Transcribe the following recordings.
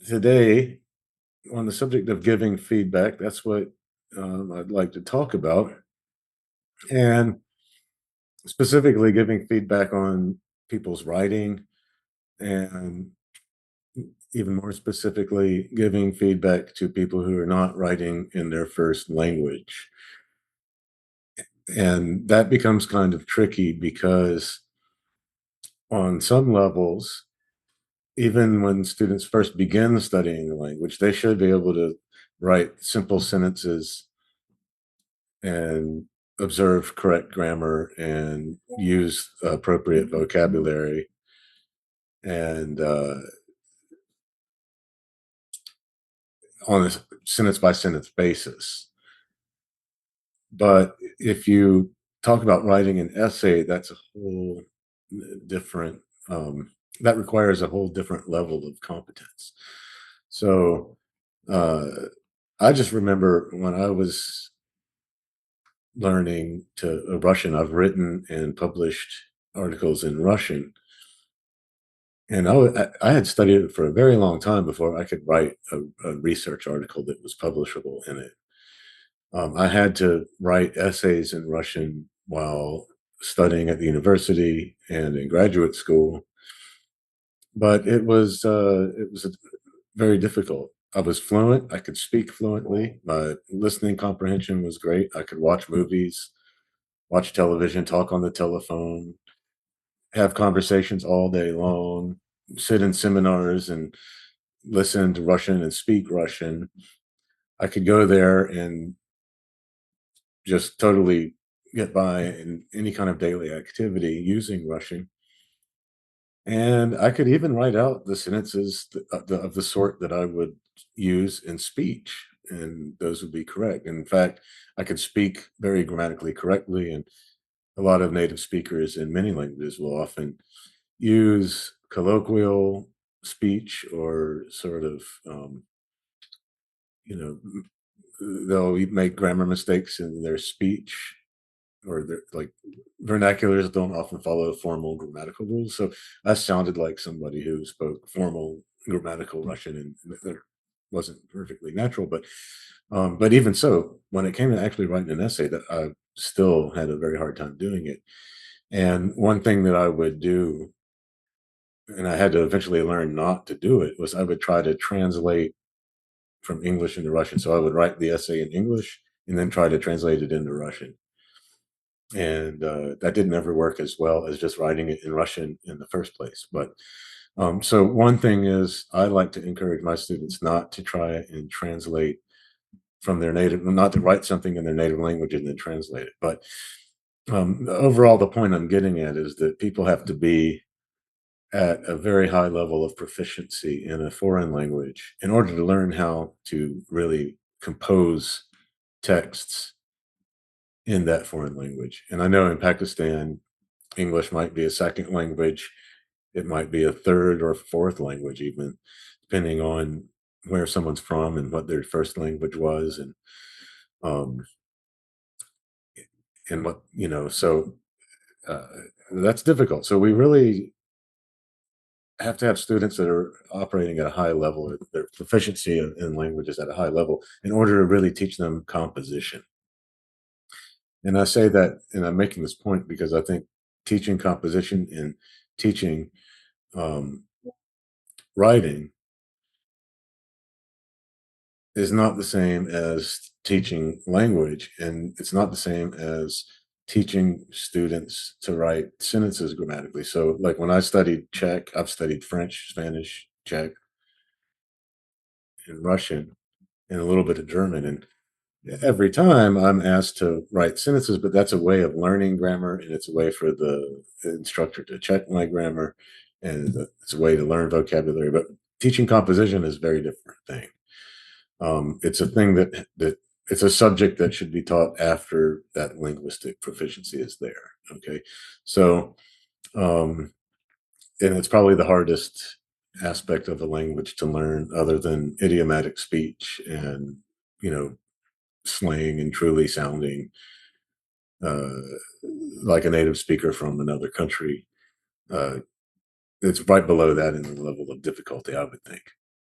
today, on the subject of giving feedback, that's what I'd like to talk about, and specifically giving feedback on people's writing, and even more specifically, giving feedback to people who are not writing in their first language. And that becomes kind of tricky because, on some levels, even when students first begin studying the language, they should be able to write simple sentences and observe correct grammar and use appropriate vocabulary and on a sentence by sentence basis. But if you talk about writing an essay, that's a whole different, that requires a whole different level of competence. So uh, I just remember when I was learning to Russian, I've written and published articles in Russian. And I had studied it for a very long time before I could write a research article that was publishable in it. I had to write essays in Russian while studying at the university and in graduate school, but it was very difficult. I was fluent. I could speak fluently. My listening comprehension was great. I could watch movies, watch television, talk on the telephone, have conversations all day long, sit in seminars and listen to Russian and speak Russian. I could go there and just totally get by in any kind of daily activity using Russian. And I could even write out the sentences of the sort that I would use in speech, and those would be correct. In fact, I could speak very grammatically correctly, and a lot of native speakers in many languages will often use colloquial speech or sort of, you know, they'll make grammar mistakes in their speech or their like vernaculars don't often follow formal grammatical rules. So I sounded like somebody who spoke formal grammatical Russian, and that wasn't perfectly natural. But even so, when it came to actually writing an essay, that I still had a very hard time doing it. And one thing that I would do, and I had to eventually learn not to do it, was I would try to translate from English into Russian. So I would write the essay in English and then try to translate it into Russian. And that didn't ever work as well as just writing it in Russian in the first place. But so one thing is, I like to encourage my students not to try and translate from their native, not to write something in their native language and then translate it. But overall, the point I'm getting at is that people have to be at a very high level of proficiency in a foreign language in order to learn how to really compose texts in that foreign language. And I know in Pakistan, English might be a second language. It might be a third or fourth language, even depending on where someone's from and what their first language was, um, and what So uh, that's difficult. So we really have to have students that are operating at a high level, or their proficiency in languages at a high level, in order to really teach them composition. And I say that, and I'm making this point because I think teaching composition and teaching um, writing is not the same as teaching language, and it's not the same as teaching students to write sentences grammatically. So, like when I studied Czech, I've studied French, Spanish, Czech, and Russian, and a little bit of German. And every time I'm asked to write sentences, but that's a way of learning grammar, and it's a way for the instructor to check my grammar, and it's a way to learn vocabulary. But teaching composition is a very different thing. It's a thing that it's a subject that should be taught after that linguistic proficiency is there. Okay, so um, and it's probably the hardest aspect of a language to learn, other than idiomatic speech and you know slang and truly sounding uh, like a native speaker from another country. Uh, it's right below that in the level of difficulty, I would think.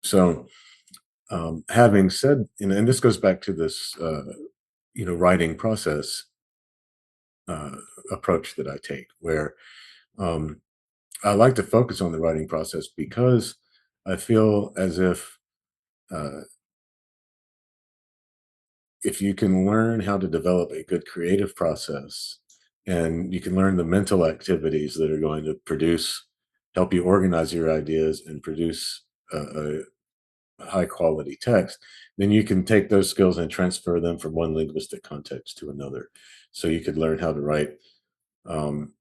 So, having said, and this goes back to this, writing process uh, approach that I take, where um, I like to focus on the writing process because I feel as uh, if you can learn how to develop a good creative process and you can learn the mental activities that are going to help you organize your ideas and produce a high quality text, then you can take those skills and transfer them from one linguistic context to another. So you could learn how to write um,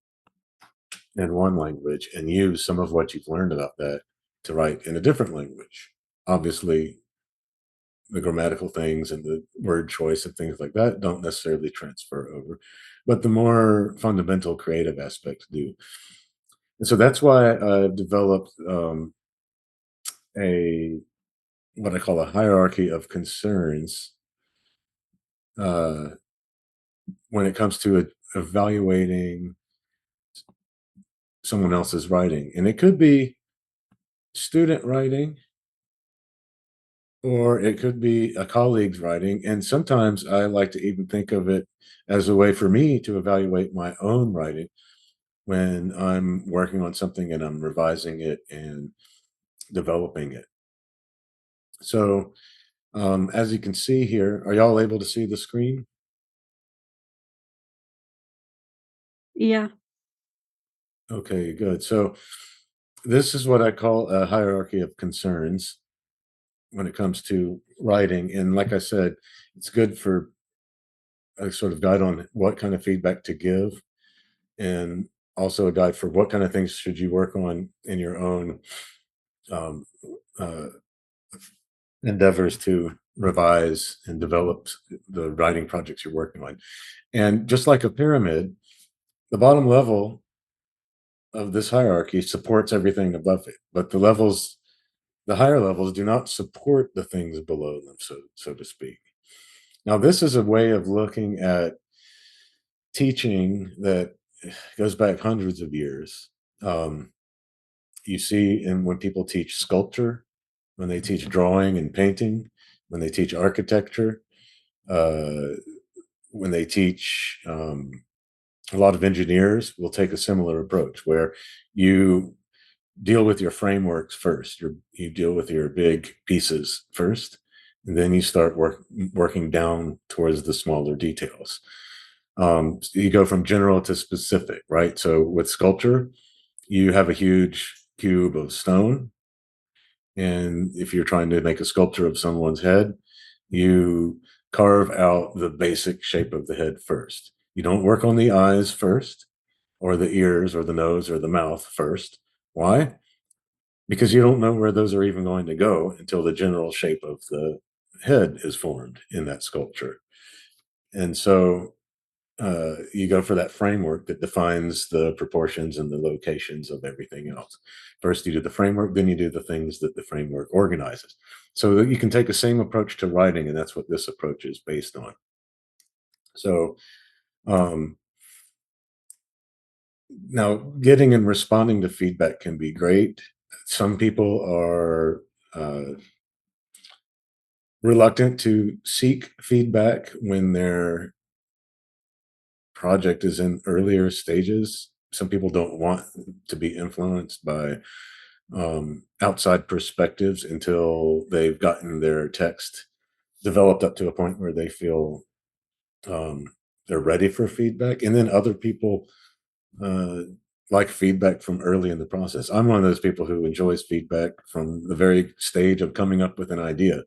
in one language and use some of what you've learned about that to write in a different language. Obviously, the grammatical things and the word choice and things like that don't necessarily transfer over, but the more fundamental creative aspects do. And so that's why I've developed a what I call a hierarchy of concerns uh, when it comes to evaluating someone else's writing, and it could be student writing or it could be a colleague's writing. And sometimes I like to even think of it as a way for me to evaluate my own writing when I'm working on something and I'm revising it and developing it. So, as you can see here, are y'all able to see the screen? Yeah. Okay, good. So, this is what I call a hierarchy of concerns when it comes to writing. And like I said, it's good for a sort of guide on what kind of feedback to give and also a guide for what kind of things should you work on in your own um, uh, endeavors to revise and develop the writing projects you're working on. And just like a pyramid, the bottom level of this hierarchy supports everything above it, but the higher levels do not support the things below them, so to speak. Now, this is a way of looking at teaching that goes back hundreds of years. Um, you see, and when people teach sculpture, when they teach drawing and painting, when they teach architecture, uh, when they teach a lot of engineers will take a similar approach where you deal with your frameworks first. You deal with your big pieces first, and then you start working down towards the smaller details. So you go from general to specific, right? So with sculpture, you have a huge cube of stone, and if you're trying to make a sculpture of someone's head, you carve out the basic shape of the head first. You don't work on the eyes first, or the ears, or the nose, or the mouth first. Why? Because you don't know where those are even going to go until the general shape of the head is formed in that sculpture. And so you go for that framework that defines the proportions and the locations of everything else. First, you do the framework, then you do the things that the framework organizes. So that you can take the same approach to writing, and that's what this approach is based on. So um, now, getting and responding to feedback can be great. Some people are reluctant to seek feedback when their project is in earlier stages. Some people don't want to be influenced by outside perspectives until they've gotten their text developed up to a point where they feel um, they're ready for feedback. And then other people uh, like feedback from early in the process. I'm one of those people who enjoys feedback from the very stage of coming up with an idea,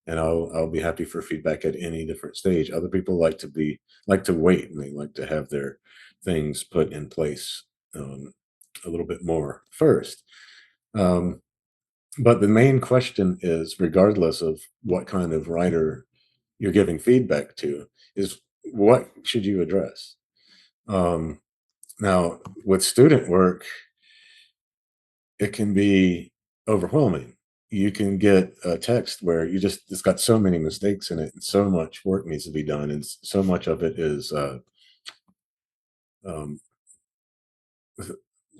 and I'll be happy for feedback at any different stage. Other people like to wait and they like to have their things put in place a little bit more first. Um, but the main question is, regardless of what kind of writer you're giving feedback to, is what should you address? Um, Now, with student work, it can be overwhelming. You can get a text where it's got so many mistakes in it, and so much work needs to be done, and so much of it is um,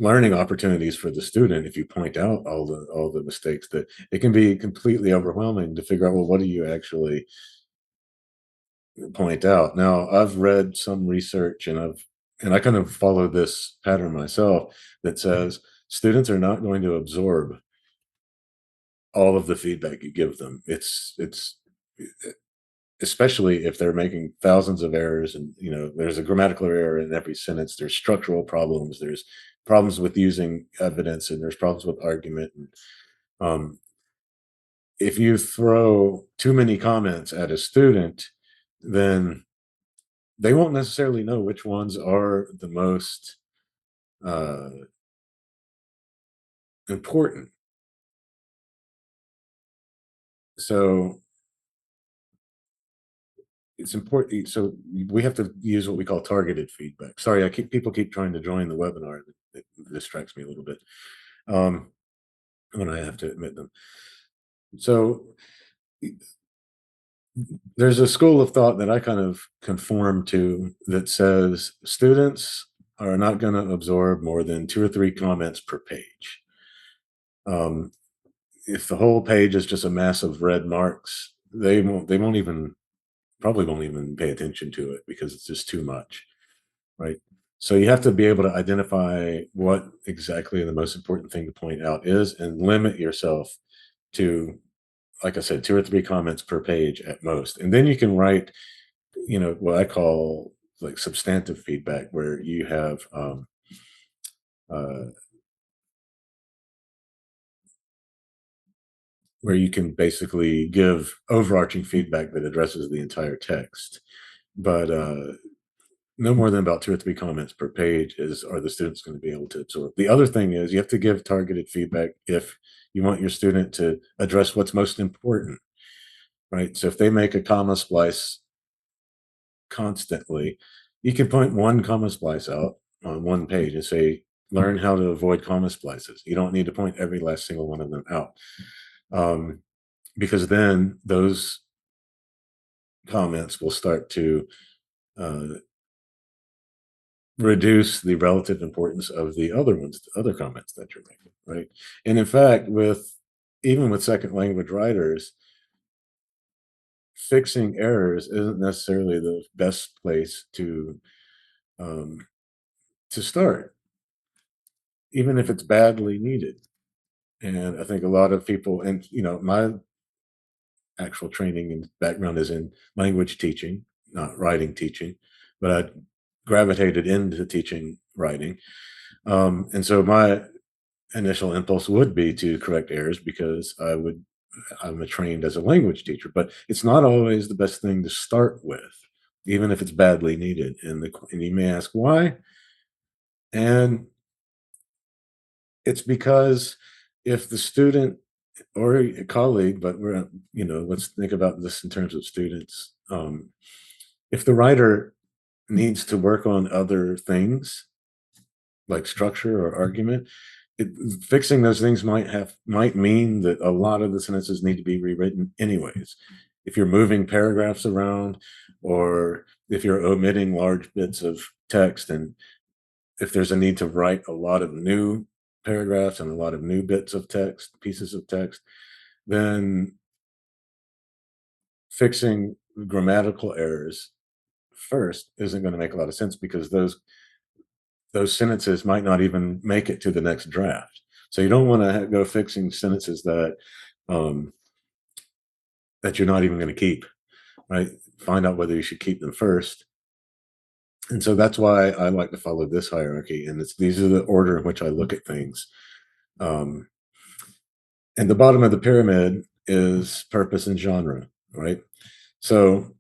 learning opportunities for the student if you point out all the mistakes that it can be completely overwhelming to figure out, well, what do you actually point out. Now, I've read some research and I kind of follow this pattern myself that says students are not going to absorb all of the feedback you give them. It's especially if they're making thousands of errors and there's a grammatical error in every sentence, there's structural problems, there's problems with using evidence, and there's problems with argument. And um, if you throw too many comments at a student, then they won't necessarily know which ones are the most uh, important. So it's important. So we have to use what we call targeted feedback. Sorry, I keep people keep trying to join the webinar. It distracts me a little bit um, when I have to admit them. So there's a school of thought that I kind of conform to that says students are not going to absorb more than 2 or 3 comments per page. Um, if the whole page is just a mass of red marks, they won't even probably won't even pay attention to it because it's just too much, right? So you have to be able to identify what exactly the most important thing to point out is and limit yourself to, like I said, 2 or 3 comments per page at most. And then you can write, what I call like substantive feedback, where you have uh, where you can basically give overarching feedback that addresses the entire text. But no more than about 2 or 3 comments per page is are the students going to be able to absorb. The other thing is you have to give targeted feedback if you want your student to address what's most important, right? So if they make a comma splice constantly, you can point one comma splice out on one page and say, learn how to avoid comma splices. You don't need to point every last single one of them out. Um, because then those comments will start to uh, reduce the relative importance of the other ones, the other comments that you're making, right? And in fact, with even with second language writers, fixing errors isn't necessarily the best place um, to start, even if it's badly needed. And I think a lot of people, and my actual training and background is in language teaching, not writing teaching, but I gravitated into teaching writing. And so my initial impulse would be to correct errors because I'm a trained as a language teacher, but it's not always the best thing to start with, even if it's badly needed. And you may ask why, and it's because if the student or a colleague, but let's think about this in terms of students. If the writer needs to work on other things like structure or argument, it, fixing those things might mean that a lot of the sentences need to be rewritten anyways. If you're moving paragraphs around, or if you're omitting large bits of text, and if there's a need to write a lot of new paragraphs and a lot of new bits of text, pieces of text, then fixing grammatical errors first isn't going to make a lot of sense because those sentences might not even make it to the next draft. So you don't want to go fixing sentences um, that you're not even going to keep, right? Find out whether you should keep them first. And so that's why I like to follow this hierarchy, and these are the order in which I look at things. Um, and the bottom of the pyramid is purpose and genre, right? So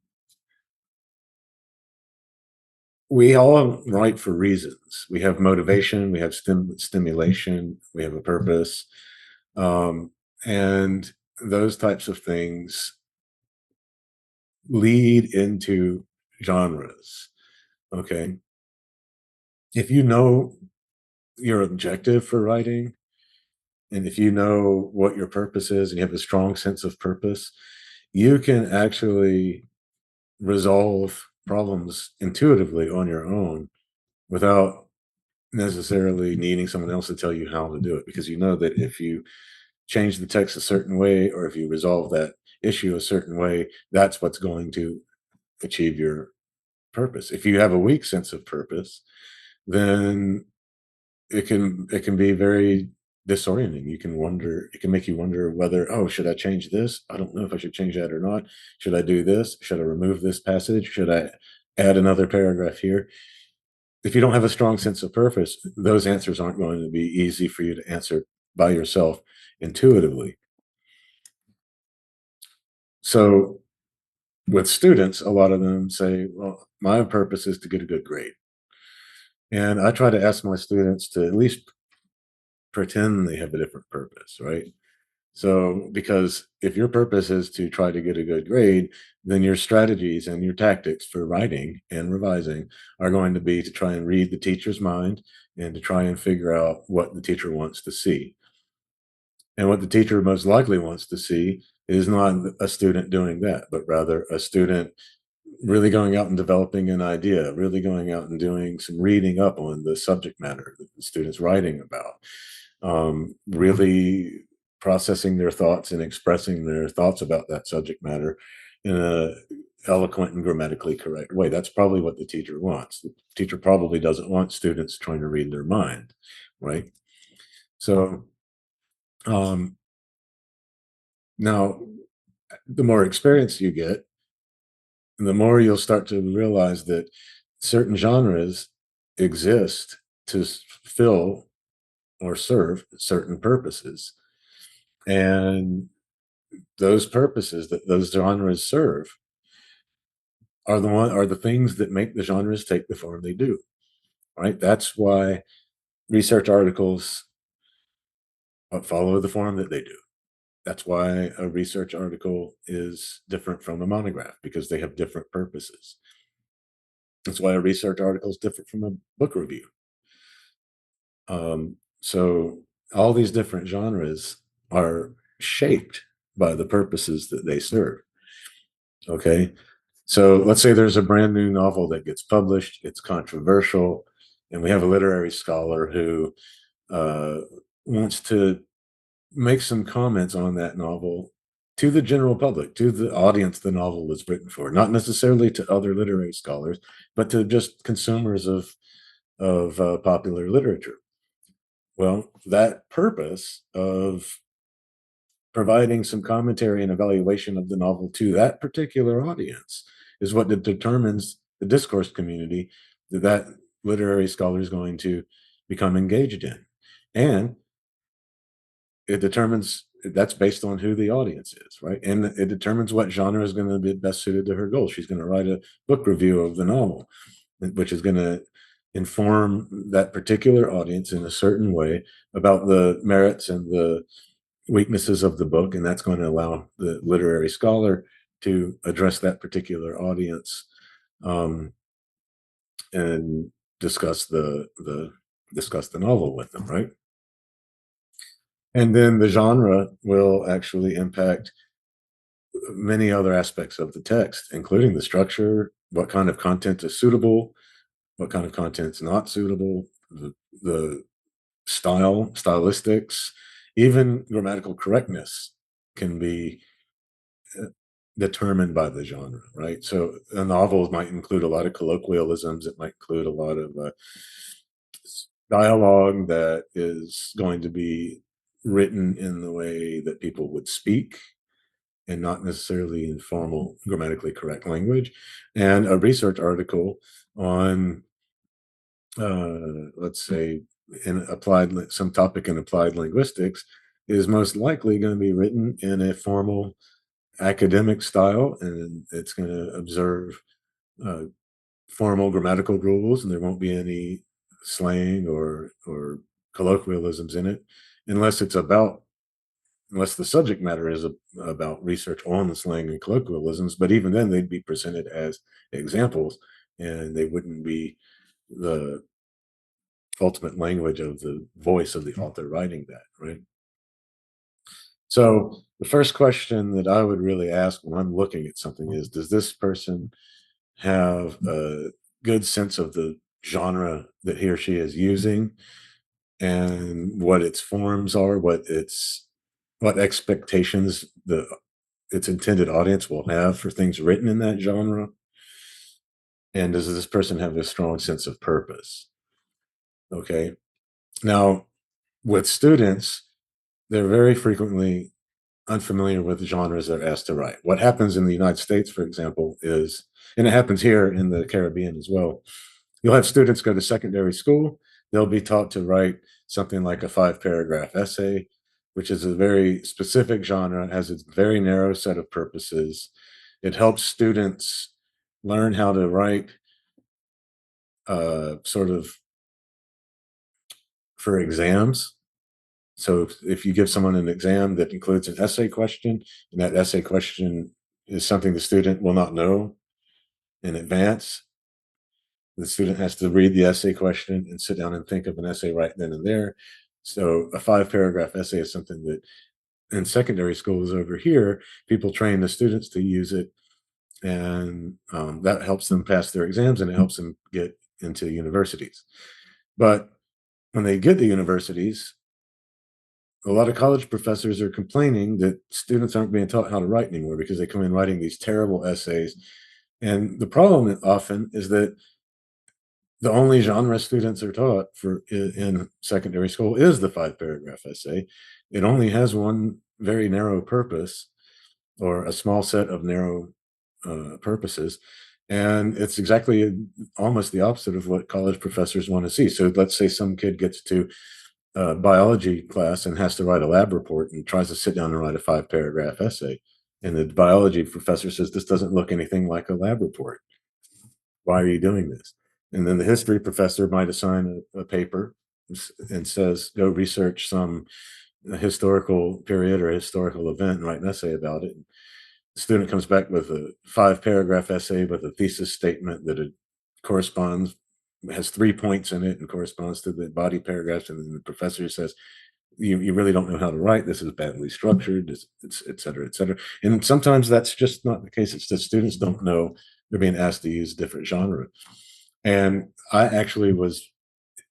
we all write for reasons. We have motivation, we have stimulation, we have a purpose, um, and those types of things lead into genres. Okay, if you know your objective for writing, and if you know what your purpose is, and you have a strong sense of purpose, you can actually resolve problems intuitively on your own without necessarily needing someone else to tell you how to do it, because you know that if you change the text a certain way, or if you resolve that issue a certain way, that's what's going to achieve your purpose. If you have a weak sense of purpose, then it can be very disorienting. You can wonder, it can make you wonder whether, oh, should I change this? I don't know if I should change that or not. Should I do this? Should I remove this passage? Should I add another paragraph here? If you don't have a strong sense of purpose, those answers aren't going to be easy for you to answer by yourself intuitively. So with students, a lot of them say, well, my purpose is to get a good grade. And I try to ask my students to at least pretend they have a different purpose, right? So, because if your purpose is to try to get a good grade, then your strategies and your tactics for writing and revising are going to be to try and read the teacher's mind and to try and figure out what the teacher wants to see. And what the teacher most likely wants to see is not a student doing that, but rather a student really going out and developing an idea, really going out and doing some reading up on the subject matter that the student's writing about, really processing their thoughts and expressing their thoughts about that subject matter in a eloquent and grammatically correct way. That's probably what the teacher wants. The teacher probably doesn't want students trying to read their mind, right? So um, now, the more experience you get, the more you'll start to realize that certain genres exist to fill or serve certain purposes. And those purposes that those genres serve are the things that make the genres take the form they do. Right. That's why research articles follow the form that they do. That's why a research article is different from a monograph, because they have different purposes. That's why a research article is different from a book review. So all these different genres are shaped by the purposes that they serve. Okay. So let's say there's a brand new novel that gets published, it's controversial, and we have a literary scholar who uh, wants to make some comments on that novel to the general public, to the audience the novel was written for, not necessarily to other literary scholars, but to just consumers of popular literature. Well, that purpose of providing some commentary and evaluation of the novel to that particular audience is what determines the discourse community that that literary scholar is going to become engaged in. And it determines, that's based on who the audience is, right? And it determines what genre is going to be best suited to her goals. She's going to write a book review of the novel, which is going to inform that particular audience in a certain way about the merits and the weaknesses of the book, and that's going to allow the literary scholar to address that particular audience, um, and discuss the novel with them, right? And then the genre will actually impact many other aspects of the text, including the structure, what kind of content is suitable, what kind of content is not suitable, the stylistics, even grammatical correctness can be uh, determined by the genre, right? So a novel might include a lot of colloquialisms. It might include a lot of dialogue that is going to be written in the way that people would speak and not necessarily in formal, grammatically correct language. And a research article on, let's say, some topic in applied linguistics is most likely going to be written in a formal academic style, and it's going to observe uh, formal grammatical rules, and there won't be any slang or colloquialisms in it, unless it's about unless the subject matter is about research on the slang and colloquialisms. But even then, they'd be presented as examples, and they wouldn't be the ultimate language of the voice of the author writing that, right? So the first question that I would really ask when I'm looking at something is, does this person have a good sense of the genre that he or she is using and what its forms are, what expectations the its intended audience will have for things written in that genre, and does this person have a strong sense of purpose? Okay. Now, with students, they're very frequently unfamiliar with genres they're asked to write. What happens in the United States, for example, is, and it happens here in the Caribbean as well, you'll have students go to secondary school, they'll be taught to write something like a 5 paragraph essay, which is a very specific genre, has a very narrow set of purposes. It helps students learn how to write sort of for exams. So if you give someone an exam that includes an essay question, and that essay question is something the student will not know in advance, the student has to read the essay question and sit down and think of an essay right then and there. So a 5 paragraph essay is something that in secondary schools over here, people train the students to use it, and that helps them pass their exams and it helps them get into universities. But when they get to universities, a lot of college professors are complaining that students aren't being taught how to write anymore because they come in writing these terrible essays. And the problem often is that the only genre students are taught for in secondary school is the 5 paragraph essay. It only has one very narrow purpose, or a small set of narrow purposes. And it's exactly almost the opposite of what college professors want to see. So let's say some kid gets to biology class and has to write a lab report and tries to sit down and write a 5 paragraph essay. And the biology professor says, this doesn't look anything like a lab report. Why are you doing this? And then the history professor might assign a paper and says, go research some historical period or historical event and write an essay about it. And the student comes back with a 5 paragraph essay with a thesis statement that it corresponds, has 3 points in it and corresponds to the body paragraphs. And then the professor says, you really don't know how to write. This is badly structured, it's et cetera, et cetera. And sometimes that's just not the case. It's that students don't know they're being asked to use different genre. And I actually was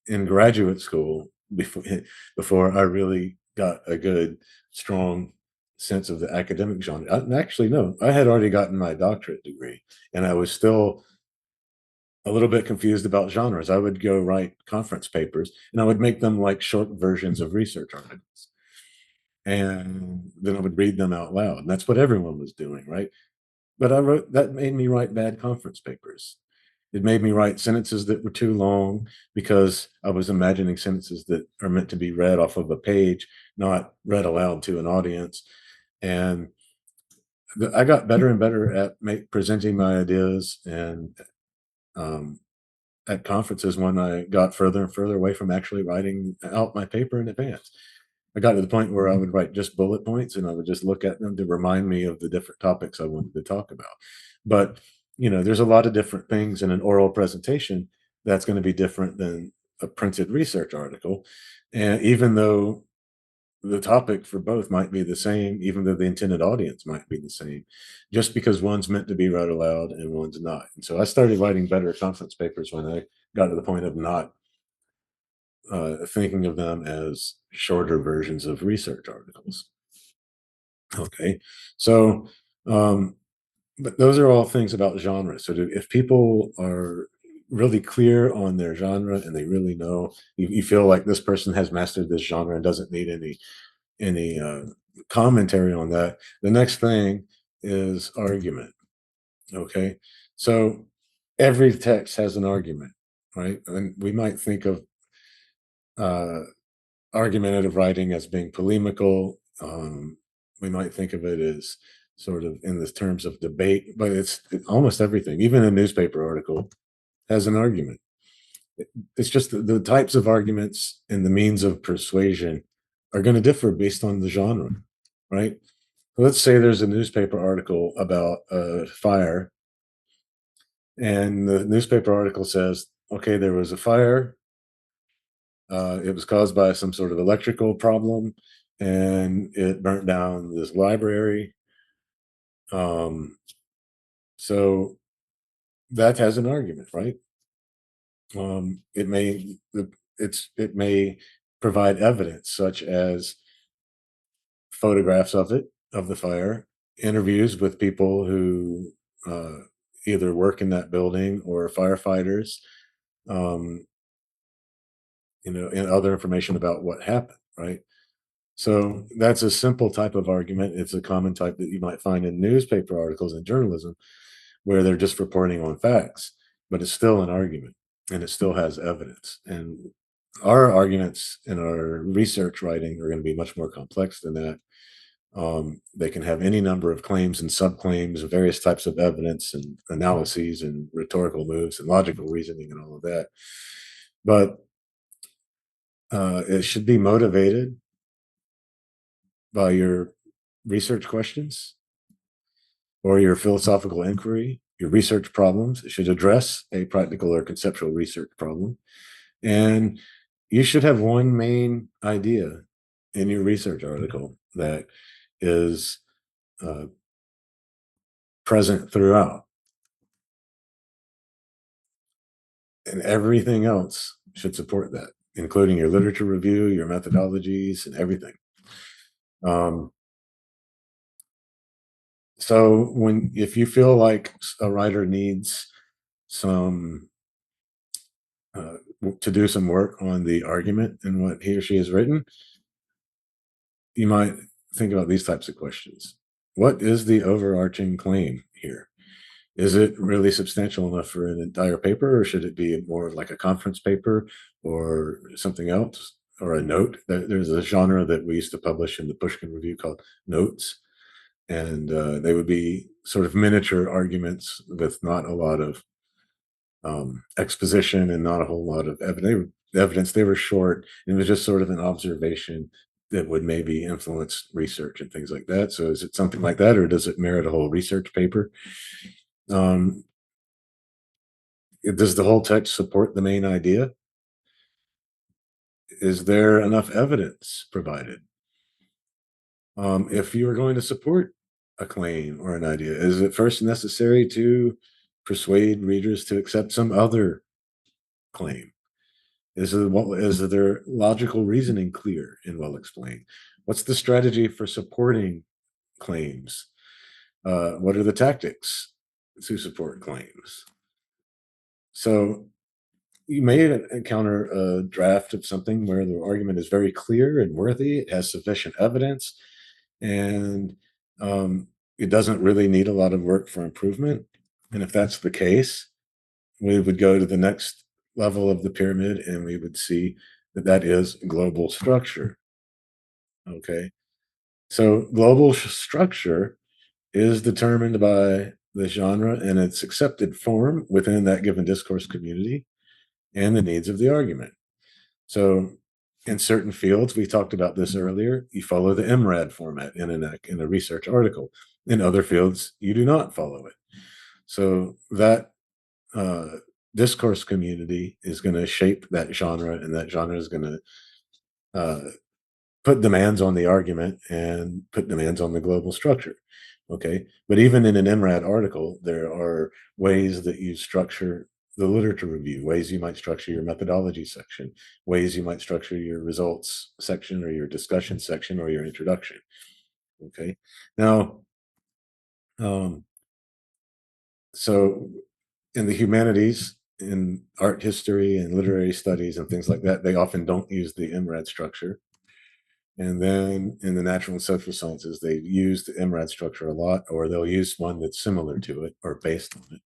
in graduate school before I really got a good, strong sense of the academic genre. Actually, no, I had already gotten my doctorate degree, and I was still a little bit confused about genres. I would go write conference papers, and I would make them like short versions of research articles, and then I would read them out loud. And that's what everyone was doing, right? But I wrote that made me write bad conference papers. It made me write sentences that were too long because I was imagining sentences that are meant to be read off of a page, not read aloud to an audience. And I got better and better at presenting my ideas and um, at conferences when I got further and further away from actually writing out my paper in advance. I got to the point where I would write just bullet points and I would just look at them to remind me of the different topics I wanted to talk about. But, there's a lot of different things in an oral presentation that's going to be different than a printed research article. And even though the topic for both might be the same, even though the intended audience might be the same, just because one's meant to be read aloud and one's not. And so I started writing better conference papers when I got to the point of not thinking of them as shorter versions of research articles. Okay, so um, but those are all things about genre. So if people are really clear on their genre and they really know, you feel like this person has mastered this genre and doesn't need any commentary on that. The next thing is argument. Okay, so every text has an argument, right? And we might think of uh, argumentative writing as being polemical. We might think of it as sort of in the terms of debate, but almost everything. Even a newspaper article has an argument. It's just the types of arguments and the means of persuasion are going to differ based on the genre, right? Let's say there's a newspaper article about a fire, and the newspaper article says, okay, there was a fire. It was caused by some sort of electrical problem, and it burnt down this library. Um, so that has an argument, right? It may it may provide evidence such as photographs of the fire, interviews with people who uh, either work in that building or firefighters, um, and other information about what happened, right? So that's a simple type of argument. It's a common type that you might find in newspaper articles and journalism where they're just reporting on facts, but it's still an argument and it still has evidence. And our arguments in our research writing are going to be much more complex than that. They can have any number of claims and subclaims, various types of evidence and analyses and rhetorical moves and logical reasoning and all of that. But it should be motivated by your research questions or your philosophical inquiry, your research problems. It should address a practical or conceptual research problem. And you should have one main idea in your research article that is uh, present throughout, and everything else should support that, including your literature review, your methodologies, and everything. Um, so if you feel like a writer needs some to do some work on the argument in what he or she has written, you might think about these types of questions. What is the overarching claim here? Is it really substantial enough for an entire paper, or should it be more of like a conference paper or something else, or a note? There's a genre that we used to publish in the Pushkin Review called notes, and they would be sort of miniature arguments with not a lot of exposition and not a whole lot of evidence. They were short, and it was just sort of an observation that would maybe influence research and things like that. So, is it something like that, or does it merit a whole research paper? Um, does the whole text support the main idea? Is there enough evidence provided? If you are going to support a claim or an idea, is it first necessary to persuade readers to accept some other claim? Is their logical reasoning clear and well explained? What's the strategy for supporting claims? What are the tactics to support claims? So you may encounter a draft of something where the argument is very clear and worthy, it has sufficient evidence, and it doesn't really need a lot of work for improvement. And if that's the case, we would go to the next level of the pyramid and we would see that that is global structure. Okay. So global structure is determined by the genre and its accepted form within that given discourse community and the needs of the argument. So in certain fields, we talked about this earlier, you follow the MRAD format in a research article. In other fields, you do not follow it. So that uh, discourse community is going to shape that genre, and that genre is going to uh, put demands on the argument and put demands on the global structure. Okay. But even in an MRAD article, there are ways that you structure the literature review, ways you might structure your methodology section, ways you might structure your results section or your discussion section or your introduction. Okay. Now, um, so in the humanities, in art history and literary studies and things like that, they often don't use the MRAD structure. And then in the natural and social sciences, they use the MRAD structure a lot, or they'll use one that's similar to it or based on it.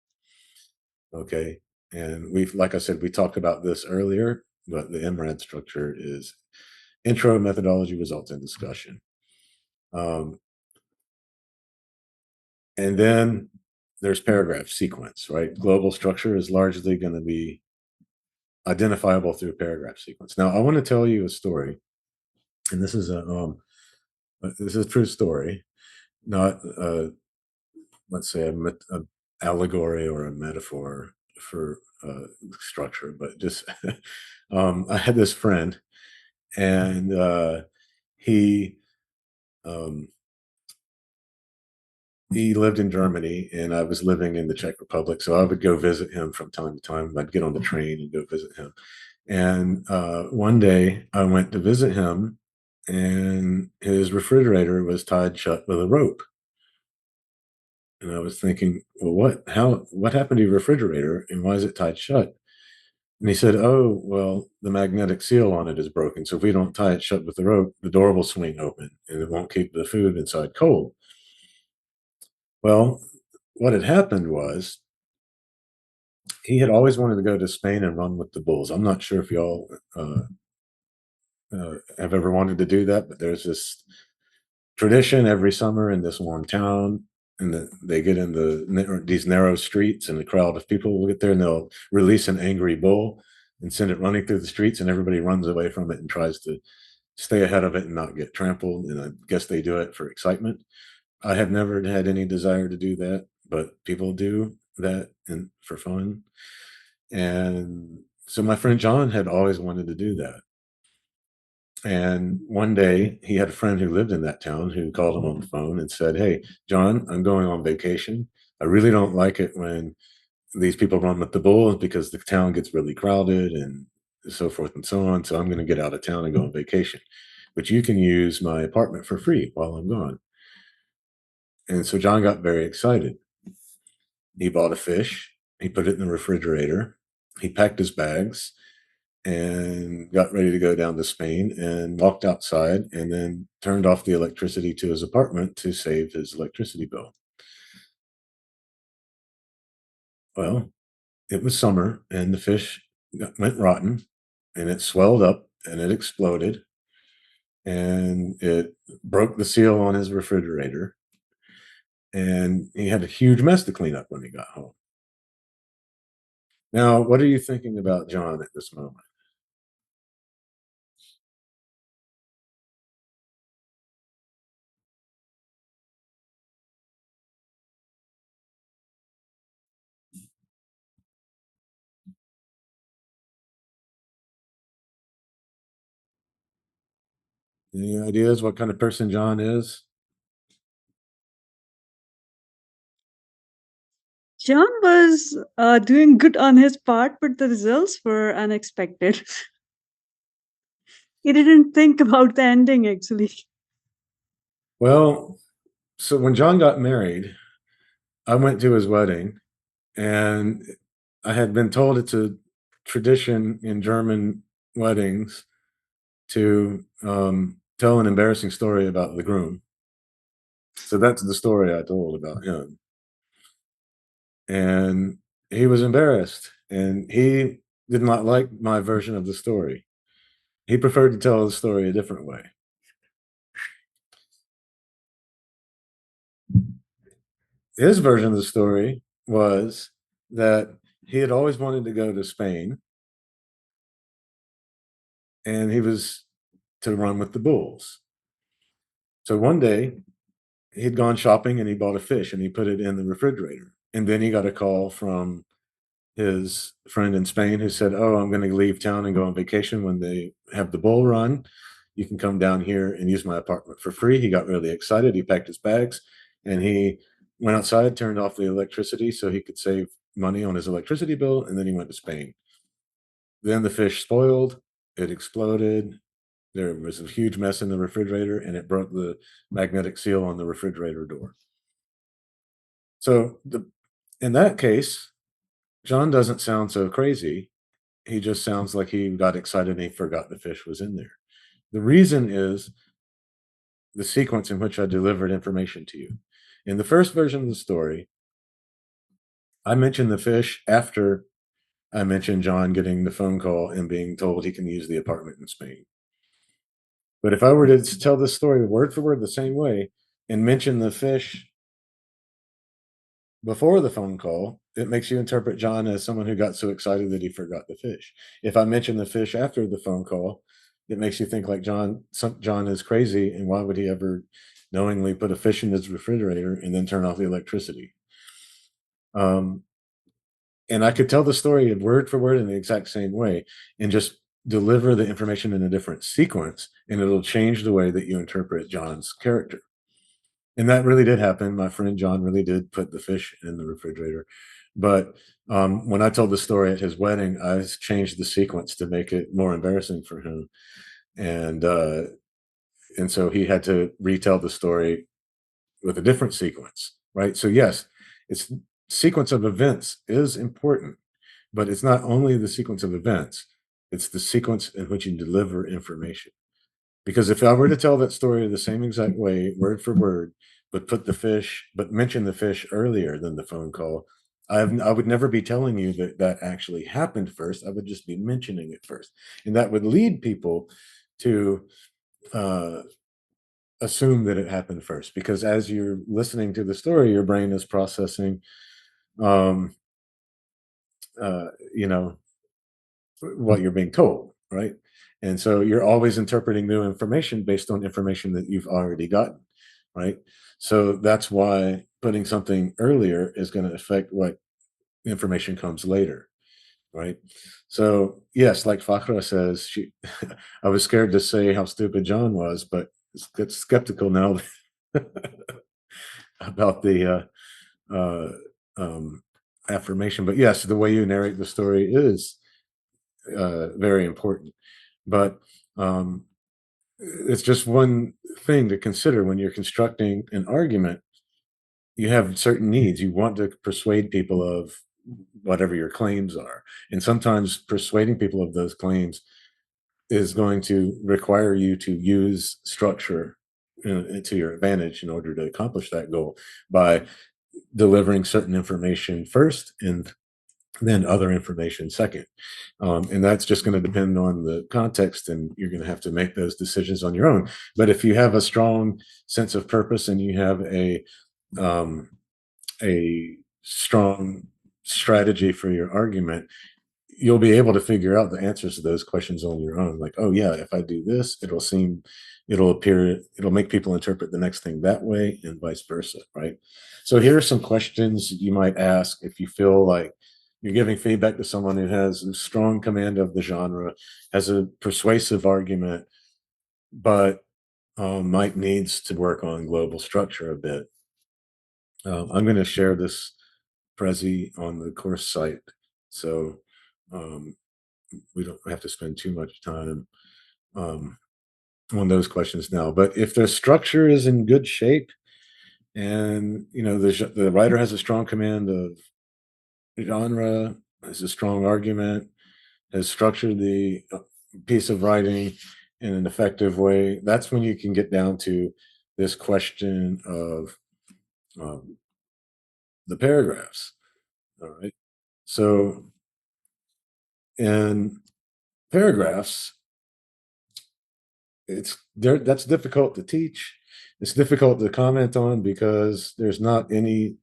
Okay. And like I said, we talked about this earlier, but the MRAD structure is intro, methodology, results, and discussion. Um, and then there's paragraph sequence, right? Global structure is largely going to be identifiable through paragraph sequence. Now, I want to tell you a story, and this is a true story, not let's say a allegory or a metaphor for structure, but just I had this friend, and, he, um, he lived in Germany and I was living in the Czech Republic. So I would go visit him from time to time. I'd get on the train and go visit him. And one day I went to visit him and his refrigerator was tied shut with a rope. And I was thinking, well, what happened to your refrigerator and why is it tied shut? And he said, oh, well, the magnetic seal on it is broken. So if we don't tie it shut with the rope, the door will swing open and it won't keep the food inside cold. Well, what had happened was he had always wanted to go to Spain and run with the bulls. I'm not sure if y'all have ever wanted to do that, but there's this tradition every summer in this one town, and they get in these narrow streets, and a crowd of people will get there, and they'll release an angry bull and send it running through the streets, and everybody runs away from it and tries to stay ahead of it and not get trampled. And I guess they do it for excitement. I have never had any desire to do that, but people do that and for fun. And so my friend John had always wanted to do that. And one day he had a friend who lived in that town who called him on the phone and said, hey, John, I'm going on vacation. I really don't like it when these people run with the bulls because the town gets really crowded and so forth and so on. So I'm going to get out of town and go on vacation. But you can use my apartment for free while I'm gone. And so John got very excited. He bought a fish, he put it in the refrigerator, he packed his bags, and got ready to go down to Spain and walked outside and then turned off the electricity to his apartment to save his electricity bill. Well, it was summer and the fish went rotten and it swelled up and it exploded and it broke the seal on his refrigerator. And he had a huge mess to clean up when he got home. Now, what are you thinking about John at this moment? Any ideas what kind of person John is? John was doing good on his part, but the results were unexpected. He didn't think about the ending, actually. Well, so when John got married, I went to his wedding, and I had been told it's a tradition in German weddings to tell an embarrassing story about the groom. So that's the story I told about him. And he was embarrassed, and he did not like my version of the story. He preferred to tell the story a different way. His version of the story was that he had always wanted to go to Spain and he was to run with the bulls. So one day he'd gone shopping and he bought a fish and he put it in the refrigerator. And then he got a call from his friend in Spain who said, oh, I'm going to leave town and go on vacation when they have the bull run. You can come down here and use my apartment for free. He got really excited. He packed his bags and he went outside, turned off the electricity so he could save money on his electricity bill. And then he went to Spain. Then the fish spoiled, it exploded. There was a huge mess in the refrigerator and it broke the magnetic seal on the refrigerator door. So in that case, John doesn't sound so crazy. He just sounds like he got excited and he forgot the fish was in there. The reason is the sequence in which I delivered information to you. In the first version of the story, I mentioned the fish after I mentioned John getting the phone call and being told he can use the apartment in Spain. But if I were to tell this story word for word the same way and mention the fish before the phone call, it makes you interpret John as someone who got so excited that he forgot the fish. If I mention the fish after the phone call, it makes you think like John is crazy, and why would he ever knowingly put a fish in his refrigerator and then turn off the electricity? Um, and I could tell the story word for word in the exact same way, and just deliver the information in a different sequence, and it'll change the way that you interpret John's character. And that really did happen. My friend John really did put the fish in the refrigerator. But when I told the story at his wedding, I changed the sequence to make it more embarrassing for him. And and so he had to retell the story with a different sequence, right? So yes, it's sequence of events is important, but it's not only the sequence of events, it's the sequence in which you deliver information. Because if I were to tell that story the same exact way, word for word, but mention the fish earlier than the phone call, I would never be telling you that that actually happened first. I would just be mentioning it first, and that would lead people to uh, assume that it happened first. Because as you're listening to the story, your brain is processing, um, you know, what you're being told, right? And so you're always interpreting new information based on information that you've already gotten, right? So that's why putting something earlier is going to affect what information comes later, right? So yes, like Fakhra says, I was scared to say how stupid John was, but get skeptical now about the uh, um, affirmation. But yes, the way you narrate the story is very important. But um, it's just one thing to consider when you're constructing an argument. You have certain needs. You want to persuade people of whatever your claims are. And sometimes persuading people of those claims is going to require you to use structure to your advantage in order to accomplish that goal by delivering certain information first and then other information second. And that's just going to depend on the context, and you're going to have to make those decisions on your own. But if you have a strong sense of purpose and you have um, a strong strategy for your argument, you'll be able to figure out the answers to those questions on your own. Like, oh yeah, if I do this, it'll make people interpret the next thing that way, and vice versa, right? So here are some questions you might ask if you feel like you're giving feedback to someone who has a strong command of the genre, has a persuasive argument, but might needs to work on global structure a bit. I'm going to share this Prezi on the course site, so um, we don't have to spend too much time um, on those questions now. But if the structure is in good shape, and the writer has a strong command of genre, has a strong argument, has structured the piece of writing in an effective way, that's when you can get down to this question of um, the paragraphs. All right. So in paragraphs, that's difficult to teach. It's difficult to comment on because there's not any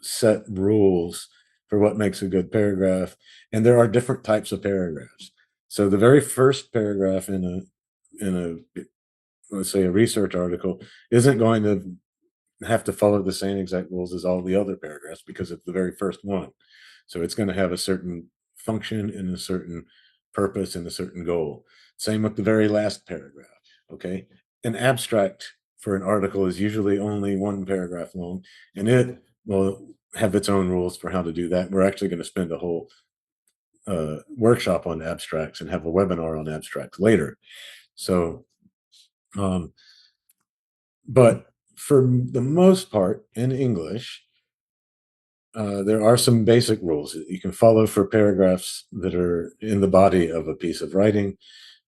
set rules for what makes a good paragraph, and there are different types of paragraphs. So the very first paragraph in a let's say a research article isn't going to have to follow the same exact rules as all the other paragraphs because it's the very first one. So it's going to have a certain function and a certain purpose and a certain goal. Same with the very last paragraph. Okay. An abstract for an article is usually only one paragraph long, and it will have its own rules for how to do that. We're actually going to spend a whole workshop on abstracts and have a webinar on abstracts later. So, um, but for the most part in English, there are some basic rules that you can follow for paragraphs that are in the body of a piece of writing,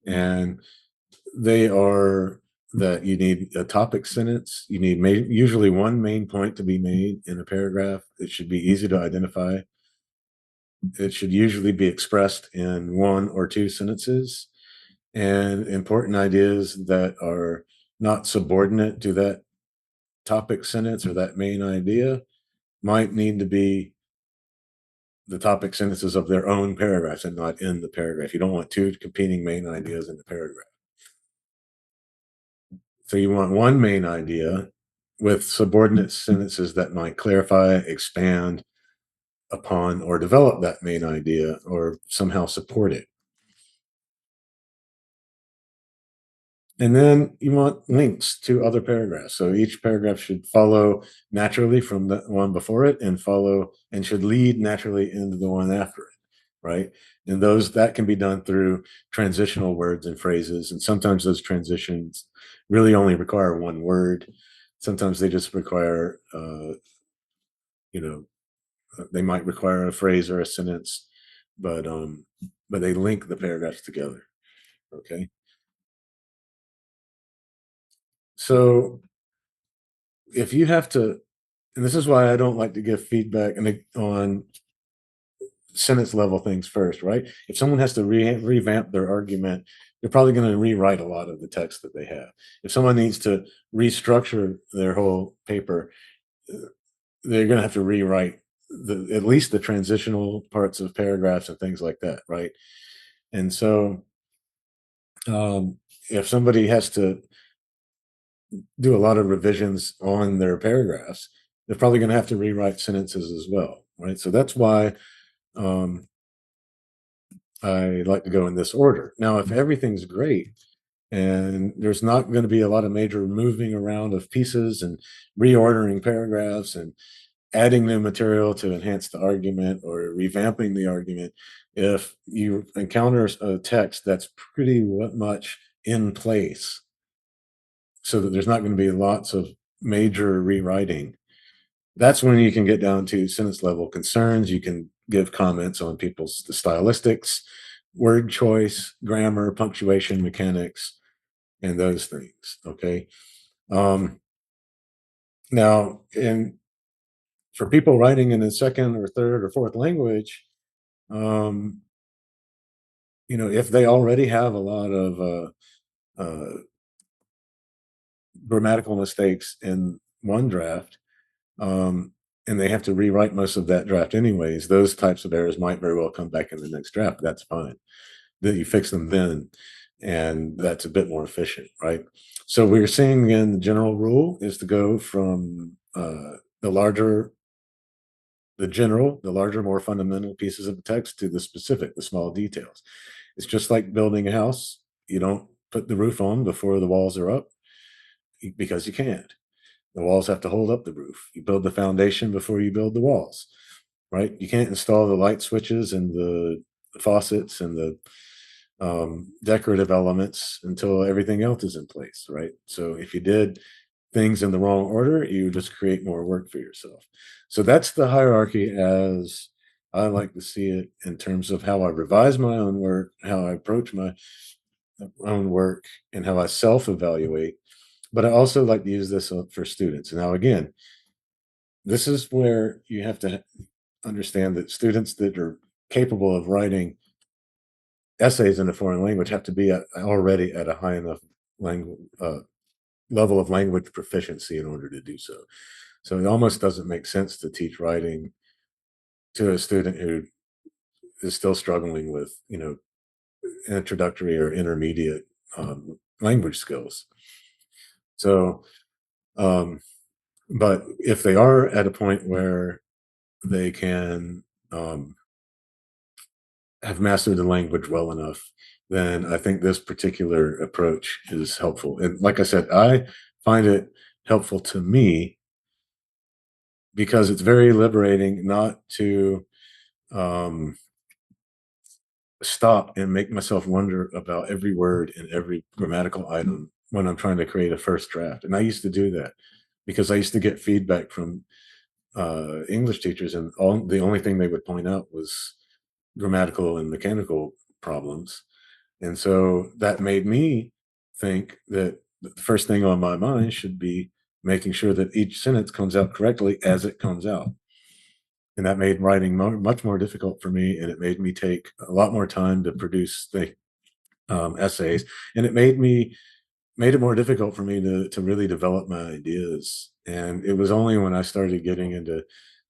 and they are that you need a topic sentence. You need usually one main point to be made in a paragraph. It should be easy to identify. It should usually be expressed in one or two sentences, and important ideas that are not subordinate to that topic sentence or that main idea might need to be the topic sentences of their own paragraphs and not in the paragraph. You don't want two competing main ideas in the paragraph. So you want one main idea with subordinate sentences that might clarify, expand upon, or develop that main idea or somehow support it. And then you want links to other paragraphs. So each paragraph should follow naturally from the one before it and follow and should lead naturally into the one after it, right? And those that can be done through transitional words and phrases. And sometimes those transitions really only require one word. Sometimes they just require, you know, they might require a phrase or a sentence, but but they link the paragraphs together. Okay. So if you have to, and this is why I don't like to give feedback and on sentence level things first, right? If someone has to revamp their argument, they're probably going to rewrite a lot of the text that they have. If someone needs to restructure their whole paper, uh, they're going to have to rewrite at least the transitional parts of paragraphs and things like that, right? And so, um, if somebody has to do a lot of revisions on their paragraphs, they're probably going to have to rewrite sentences as well, right? So that's why um, I like to go in this order. Now, if everything's great and there's not going to be a lot of major moving around of pieces and reordering paragraphs and adding new material to enhance the argument or revamping the argument, if you encounter a text that's pretty much in place, so that there's not going to be lots of major rewriting, that's when you can get down to sentence level concerns. You can give comments on people's the stylistics, word choice, grammar, punctuation, mechanics, and those things. Okay. Um, now, in for people writing in a second or third or fourth language, um, if they already have a lot of grammatical mistakes in one draft, um, and they have to rewrite most of that draft anyways, those types of errors might very well come back in the next draft. That's fine. That you fix them then, and that's a bit more efficient, right? So we're seeing again the general rule is to go from the larger, the larger, more fundamental pieces of the text to the specific, the small details. It's just like building a house. You don't put the roof on before the walls are up because you can't. The walls have to hold up the roof. You build the foundation before you build the walls, right? You can't install the light switches and the faucets and the decorative elements until everything else is in place, right? So if you did things in the wrong order, you just create more work for yourself. So that's the hierarchy as I like to see it in terms of how I revise my own work, how I approach my own work, and how I self evaluate. But I also like to use this for students. Now, again, this is where you have to understand that students that are capable of writing essays in a foreign language have to be already at a high enough language level of language proficiency in order to do so. So it almost doesn't make sense to teach writing to a student who is still struggling with, introductory or intermediate language skills. So, um, but if they are at a point where they can have mastered the language well enough, then I think this particular approach is helpful. And like I said, I find it helpful to me because it's very liberating not to um, stop and make myself wonder about every word and every grammatical item when I'm trying to create a first draft. And I used to do that because I used to get feedback from English teachers, and the only thing they would point out was grammatical and mechanical problems. And so that made me think that the first thing on my mind should be making sure that each sentence comes out correctly as it comes out. And that made writing much more difficult for me, and it made me take a lot more time to produce the essays, and made it more difficult for me to really develop my ideas. And it was only when I started getting into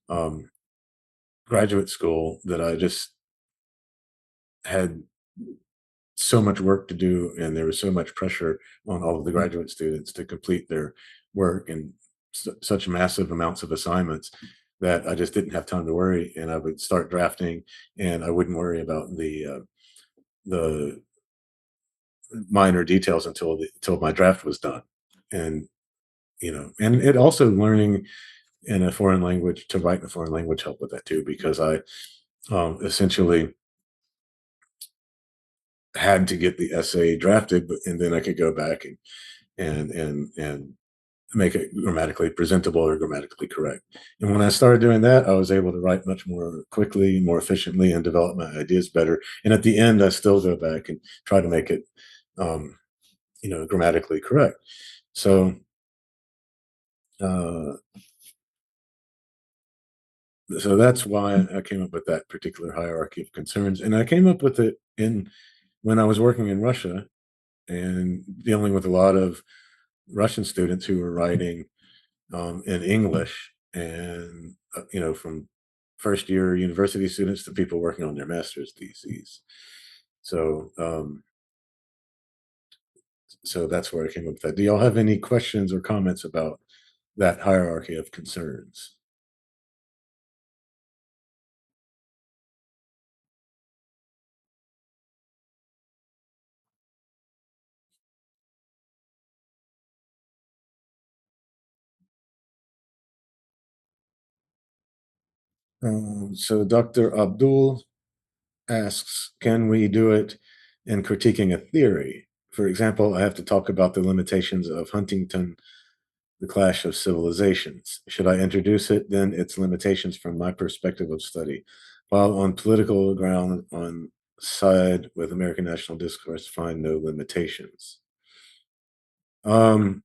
um, graduate school that I just had so much work to do, and there was so much pressure on all of the graduate students to complete their work and such massive amounts of assignments that I just didn't have time to worry. And I would start drafting, and I wouldn't worry about the minor details until my draft was done, and and it also learning in a foreign language to write in a foreign language helped with that too, because I essentially had to get the essay drafted, and then I could go back and make it grammatically presentable or grammatically correct. And when I started doing that, I was able to write much more quickly, more efficiently, and develop my ideas better. And at the end, I still go back and try to make it, um, grammatically correct. So, uh, so that's why I came up with that particular hierarchy of concerns, and I came up with it in when I was working in Russia and dealing with a lot of Russian students who were writing in English, and from first year university students to people working on their master's theses. So, so that's where I came up with that. Do y'all have any questions or comments about that hierarchy of concerns? So Dr. Abdul asks, can we do it in critiquing a theory? For example, I have to talk about the limitations of Huntington, the clash of civilizations. Should I introduce it, then its limitations from my perspective of study? While on political ground, on side with American national discourse, find no limitations. Um,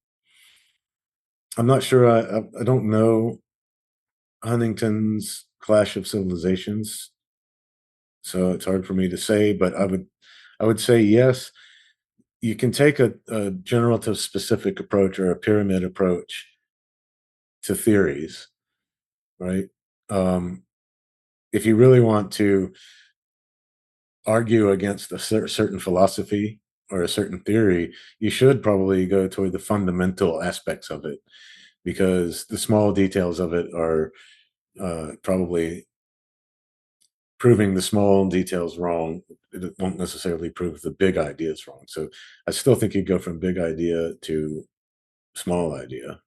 I'm not sure. I don't know Huntington's clash of civilizations, so it's hard for me to say. But I would say yes. You can take a general to specific approach or a pyramid approach to theories, right? Um, if you really want to argue against a certain philosophy or a certain theory, you should probably go toward the fundamental aspects of it, because the small details of it are probably proving the small details wrong. It won't necessarily prove the big ideas wrong. So I still think you go from big idea to small idea.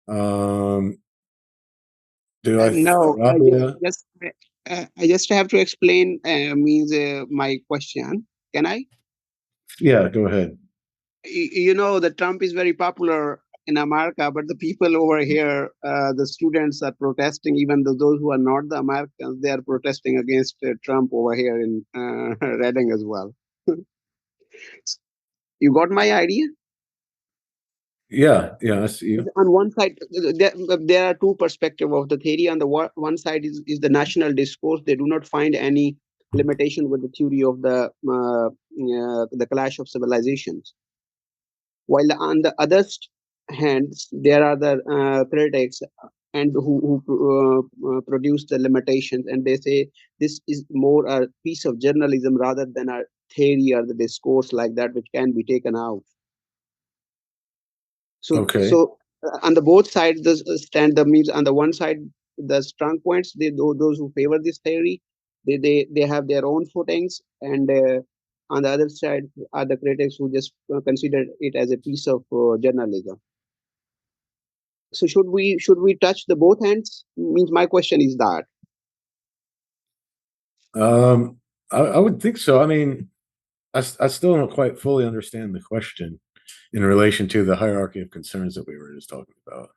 Um, do I think No, Arabia? I just have to explain means my question. Can I? Yeah, go ahead. The Trump is very popular in America, but the people over here, the students are protesting. Even though those who are not the Americans, they are protesting against Trump over here in Reading as well. You got my idea? Yeah, yeah, I see you. On one side, there are two perspectives of the theory. On the one side is the national discourse. They do not find any limitation with the theory of the clash of civilizations. While on the other hand, there are the critics and who produce the limitations, and they say this is more a piece of journalism rather than a theory or the discourse like that, which can be taken out. Okay. So on the both sides, the stand the means on the one side, the strong points, those who favor this theory, they have their own footings, and on the other side are the critics who just consider it as a piece of journalism. So should we touch the both ends? Means my question is that. Um, I would think so. I mean, I still don't quite fully understand the question in relation to the hierarchy of concerns that we were just talking about.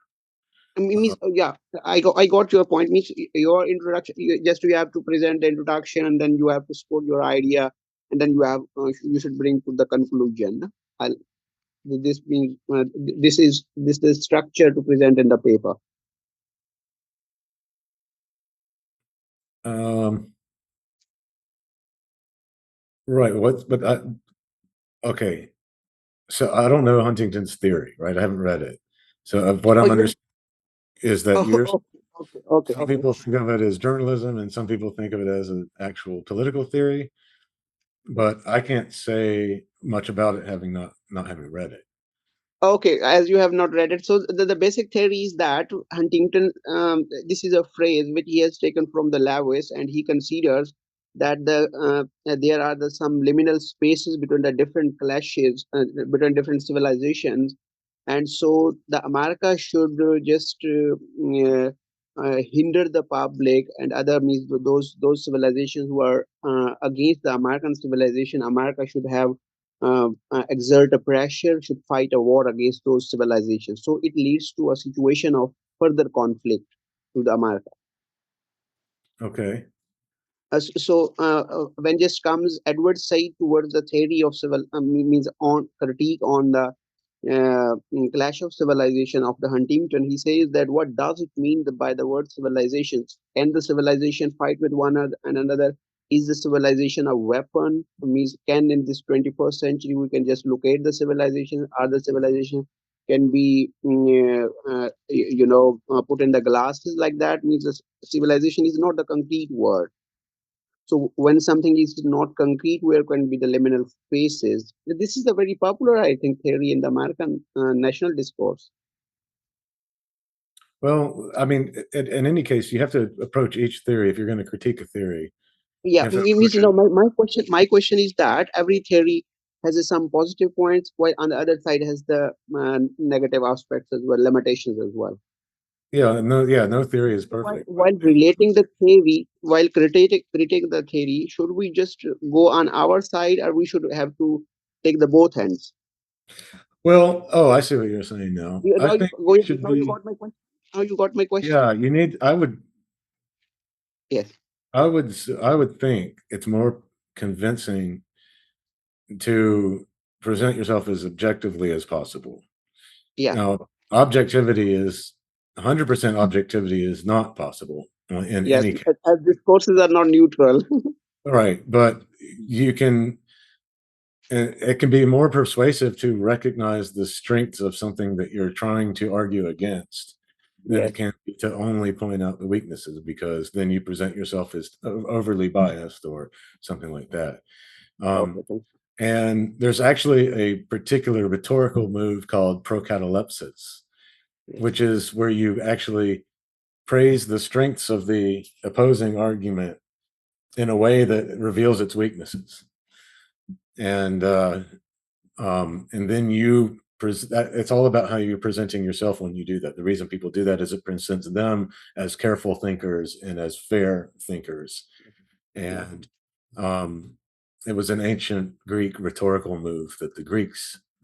I mean, Uh, yeah, I got your point. Means your introduction, just you have to present the introduction, and then you have to support your idea, and then you should bring to the conclusion. I'll, this means this is the structure to present in the paper. um, right. Okay. So I don't know Huntington's theory, right? I haven't read it. So what Oh, I'm you. understanding is that you're Oh, okay. some people think of it as journalism and some people think of it as an actual political theory, but I can't say much about it having not having read it. Okay, as you have not read it, so the basic theory is that Huntington, this is a phrase which he has taken from the Lewis, and he considers that there are some liminal spaces between the different clashes, between different civilizations, and so the America should just hinder the public and other means those civilizations who are against the American civilization. America should have exert a pressure, should fight a war against those civilizations. So it leads to a situation of further conflict to the America. Okay. When just comes Edward's side towards the theory of civil means on critique on the clash of civilization of the Huntington, he says that what does it mean by the word civilizations? Can the civilization fight with one another? Is the civilization a weapon? Means can in this 21st century we can just locate the civilization? Are the civilization can be put in the glasses like that? Means the civilization is not a concrete word. So when something is not concrete, where can be the liminal spaces? This is a very popular, I think, theory in the American national discourse. Well, I mean, in any case, you have to approach each theory. If you're going to critique a theory, you Yeah, have to means approach it. my question is that every theory has some positive points, while on the other side has the negative aspects as well, limitations as well. No theory is So while, perfect, but while relating the theory, while critiquing the theory, should we just go on our side, or we should have to take the both ends? well, oh, I see what you're saying now. You, I now, you, think you should now you be, got my question. Now you got my question. yeah, you need, Yes. I would think it's more convincing to present yourself as objectively as possible. Yeah. Now, objectivity is 100% objectivity is not possible in Yes. any case. As discourses are not neutral. Right, but you can, and it can be more persuasive to recognize the strengths of something that you're trying to argue against than Yes. it can be to only point out the weaknesses, because then you present yourself as overly biased or something like that. Okay. Um, and there's actually a particular rhetorical move called procatalepsis, Yes. which is where you actually praise the strengths of the opposing argument in a way that reveals its weaknesses. And and then it's all about how you're presenting yourself when you do that. The reason people do that is it presents them as careful thinkers and as fair thinkers. Yeah. And it was an ancient Greek rhetorical move that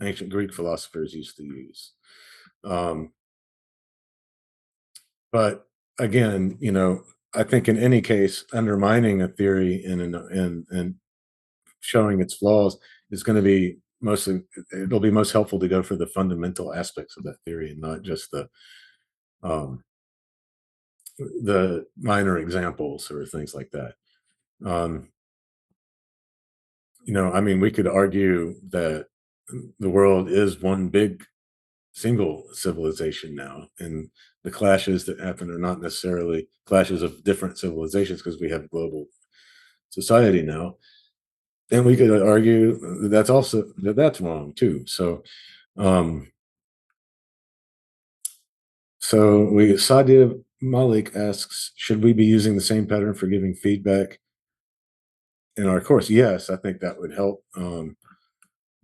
ancient Greek philosophers used to use. Um, but again, I think in any case, undermining a theory and showing its flaws is going to be it'll be most helpful to go for the fundamental aspects of that theory and not just um, the minor examples or things like that. Um, I mean, we could argue that the world is one big single civilization now, and the clashes that happen are not necessarily clashes of different civilizations because we have global society now. And we could argue that's wrong too. Um, Sadia Malik asks, should we be using the same pattern for giving feedback in our course? Yes, I think that would help.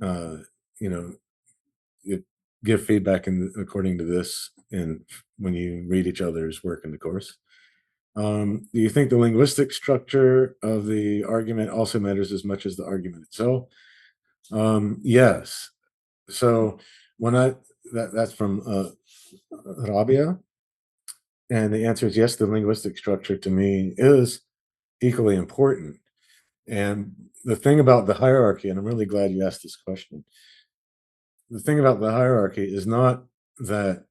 Uh, you know, you give feedback according to this, and when you read each other's work in the course. Do you think the linguistic structure of the argument also matters as much as the argument itself? Yes. So when that's from Rabia, and the answer is yes. The linguistic structure to me is equally important. And the thing about the hierarchy, and I'm really glad you asked this question. The thing about the hierarchy is not that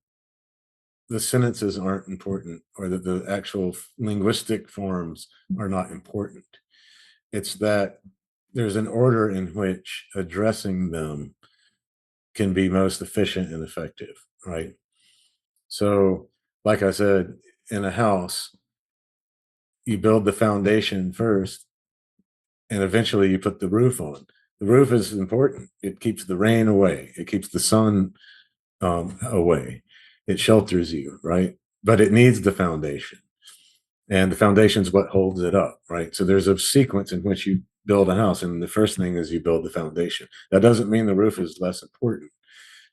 the sentences aren't important or that the actual linguistic forms are not important. It's that there's an order in which addressing them can be most efficient and effective, right? So, like I said, in a house, you build the foundation first and eventually you put the roof on. The roof is important. It keeps the rain away, it keeps the sun away, it shelters you, right? But it needs the foundation. and the foundation is what holds it up, right? So there's a sequence in which you build a house, and the first thing is you build the foundation. That doesn't mean the roof is less important.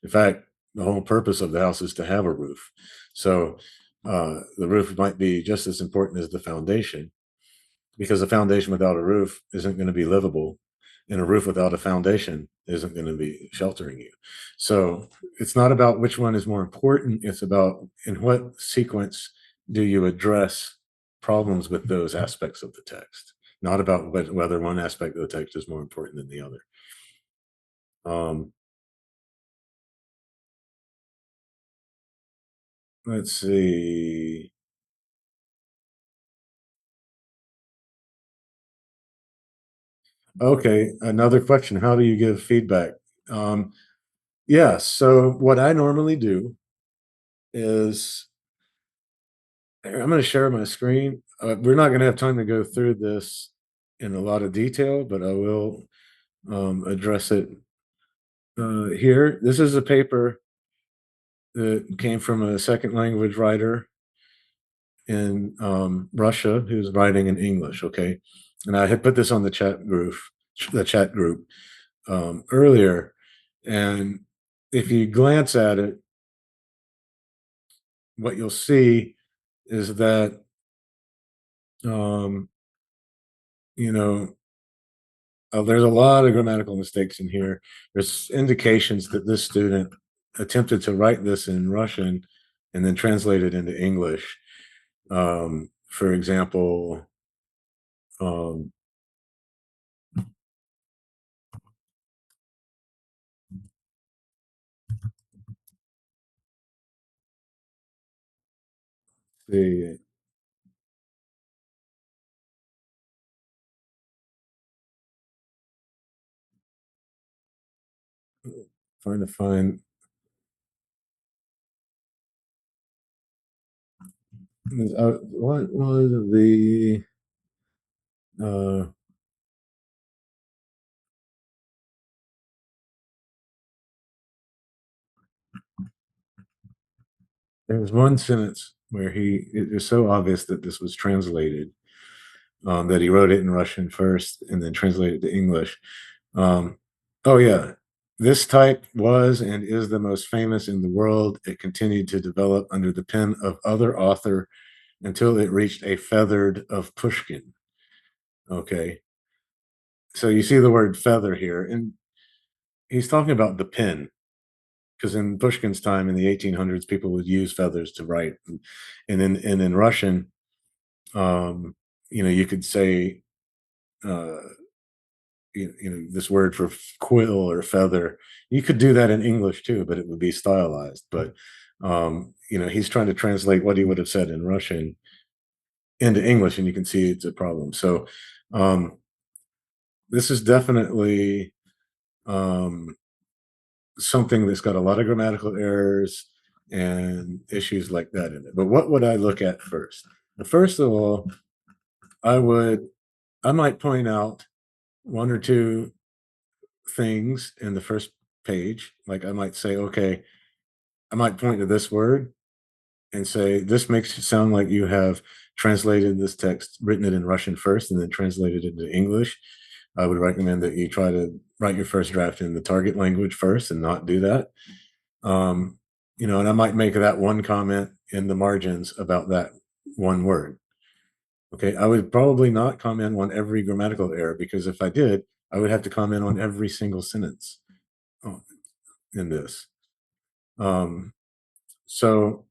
In fact, the whole purpose of the house is to have a roof. So the roof might be just as important as the foundation, because a foundation without a roof isn't going to be livable, and a roof without a foundation isn't going to be sheltering you. So it's not about which one is more important, it's about in what sequence do you address problems with those aspects of the text, not about whether one aspect of the text is more important than the other. um, let's see. Okay, another question: how do you give feedback? um, yeah, so what I normally do is, I'm going to share my screen. We're not going to have time to go through this in a lot of detail, but I will address it here. This is a paper that came from a second language writer in Russia who's writing in English. Okay, and I had put this on the chat group earlier, and if you glance at it, what you'll see is that um, you know there's a lot of grammatical mistakes in here. There's indications that this student attempted to write this in Russian and then translate it into English. For example, um, the trying to find what was the uh, there was one sentence where it was so obvious that this was translated, that he wrote it in Russian first and then translated to English. Um, oh yeah, this type was and is the most famous in the world. It continued to develop under the pen of other author until it reached a feathered of Pushkin. Okay, so you see the word feather here, and he's talking about the pen, because in Pushkin's time in the 1800s, people would use feathers to write, and in Russian, um, you could say. Uh, this word for quill or feather, you could do that in English too, but it would be stylized. But he's trying to translate what he would have said in Russian into English, and you can see it's a problem. So um, this is definitely um, something that's got a lot of grammatical errors and issues like that in it. But what would I look at first? First of all, i would I might point out one or two things in the first page. Like I might say, okay, I might point to this word and say, this makes it sound like you have translated this text, written it in Russian first, and then translated it into English. I would recommend that you try to write your first draft in the target language first and not do that. Um, and I might make that one comment in the margins about that one word. Okay, I would probably not comment on every grammatical error, because if I did, I would have to comment on every single sentence oh, in this. Um, so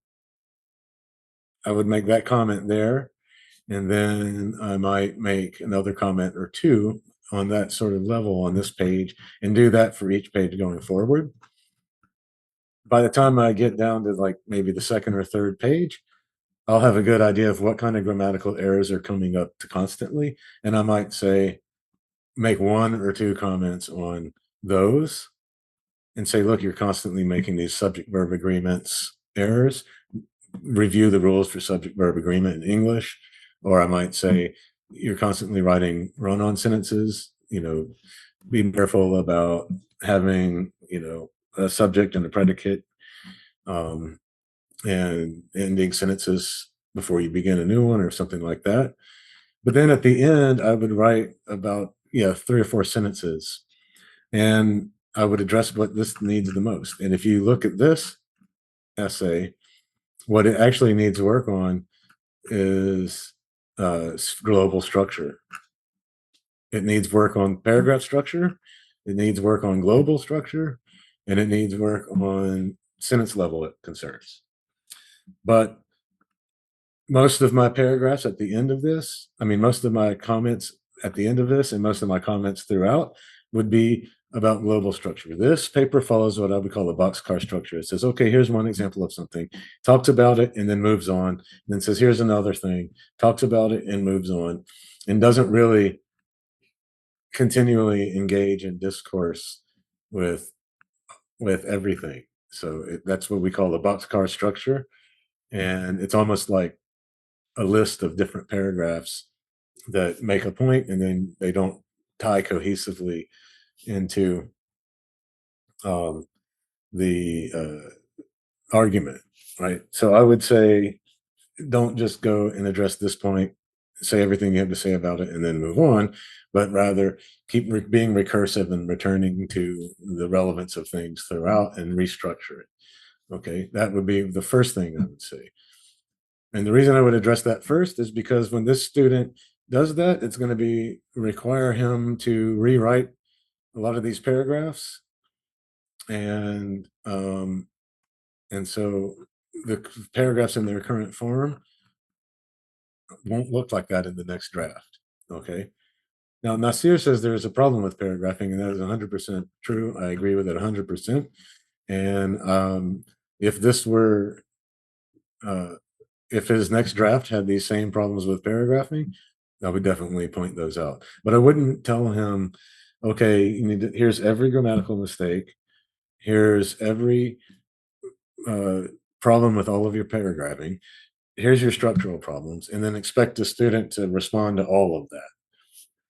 I would make that comment there, and then I might make another comment or two on that sort of level on this page, and do that for each page going forward. By the time I get down to like maybe the second or third page, I'll have a good idea of what kind of grammatical errors are coming up to constantly, and I might say, make one or two comments on those and say, look, you're constantly making these subject verb agreements errors. Review the rules for subject verb agreement in English. Or I might say, you're constantly writing run on sentences. Be careful about having, a subject and a predicate, and ending sentences before you begin a new one or something like that. But then at the end, I would write about, 3 or 4 sentences, and I would address what this needs the most. And if you look at this essay, what it actually needs work on is global structure. It needs work on paragraph structure. It needs work on global structure, and it needs work on sentence level concerns. But most of my paragraphs at the end of this, most of my comments at the end of this, and most of my comments throughout would be about global structure. This paper follows what I would call a boxcar structure. It says, okay, here's one example of something, talks about it, and then moves on, and then says, here's another thing, talks about it, and moves on, and doesn't really continually engage in discourse with everything. So that's what we call a boxcar structure, and it's almost like a list of different paragraphs that make a point, and then they don't tie cohesively into um, the argument, right? So I would say, don't just go and address this point, say everything you have to say about it, and then move on, but rather keep being recursive and returning to the relevance of things throughout and restructure it. Okay, that would be the first thing I would say. And the reason I would address that first is because when this student does that, it's going to be require him to rewrite a lot of these paragraphs, and so the paragraphs in their current form won't look like that in the next draft. Okay. Now, Nasir says there's a problem with paragraphing, and that is 100% true. I agree with it 100%. And if this were, uh, if his next draft had these same problems with paragraphing, I would definitely point those out. But I wouldn't tell him, okay, here's every grammatical mistake, here's every uh, problem with all of your paragraphing, here's your structural problems, and then expect the student to respond to all of that.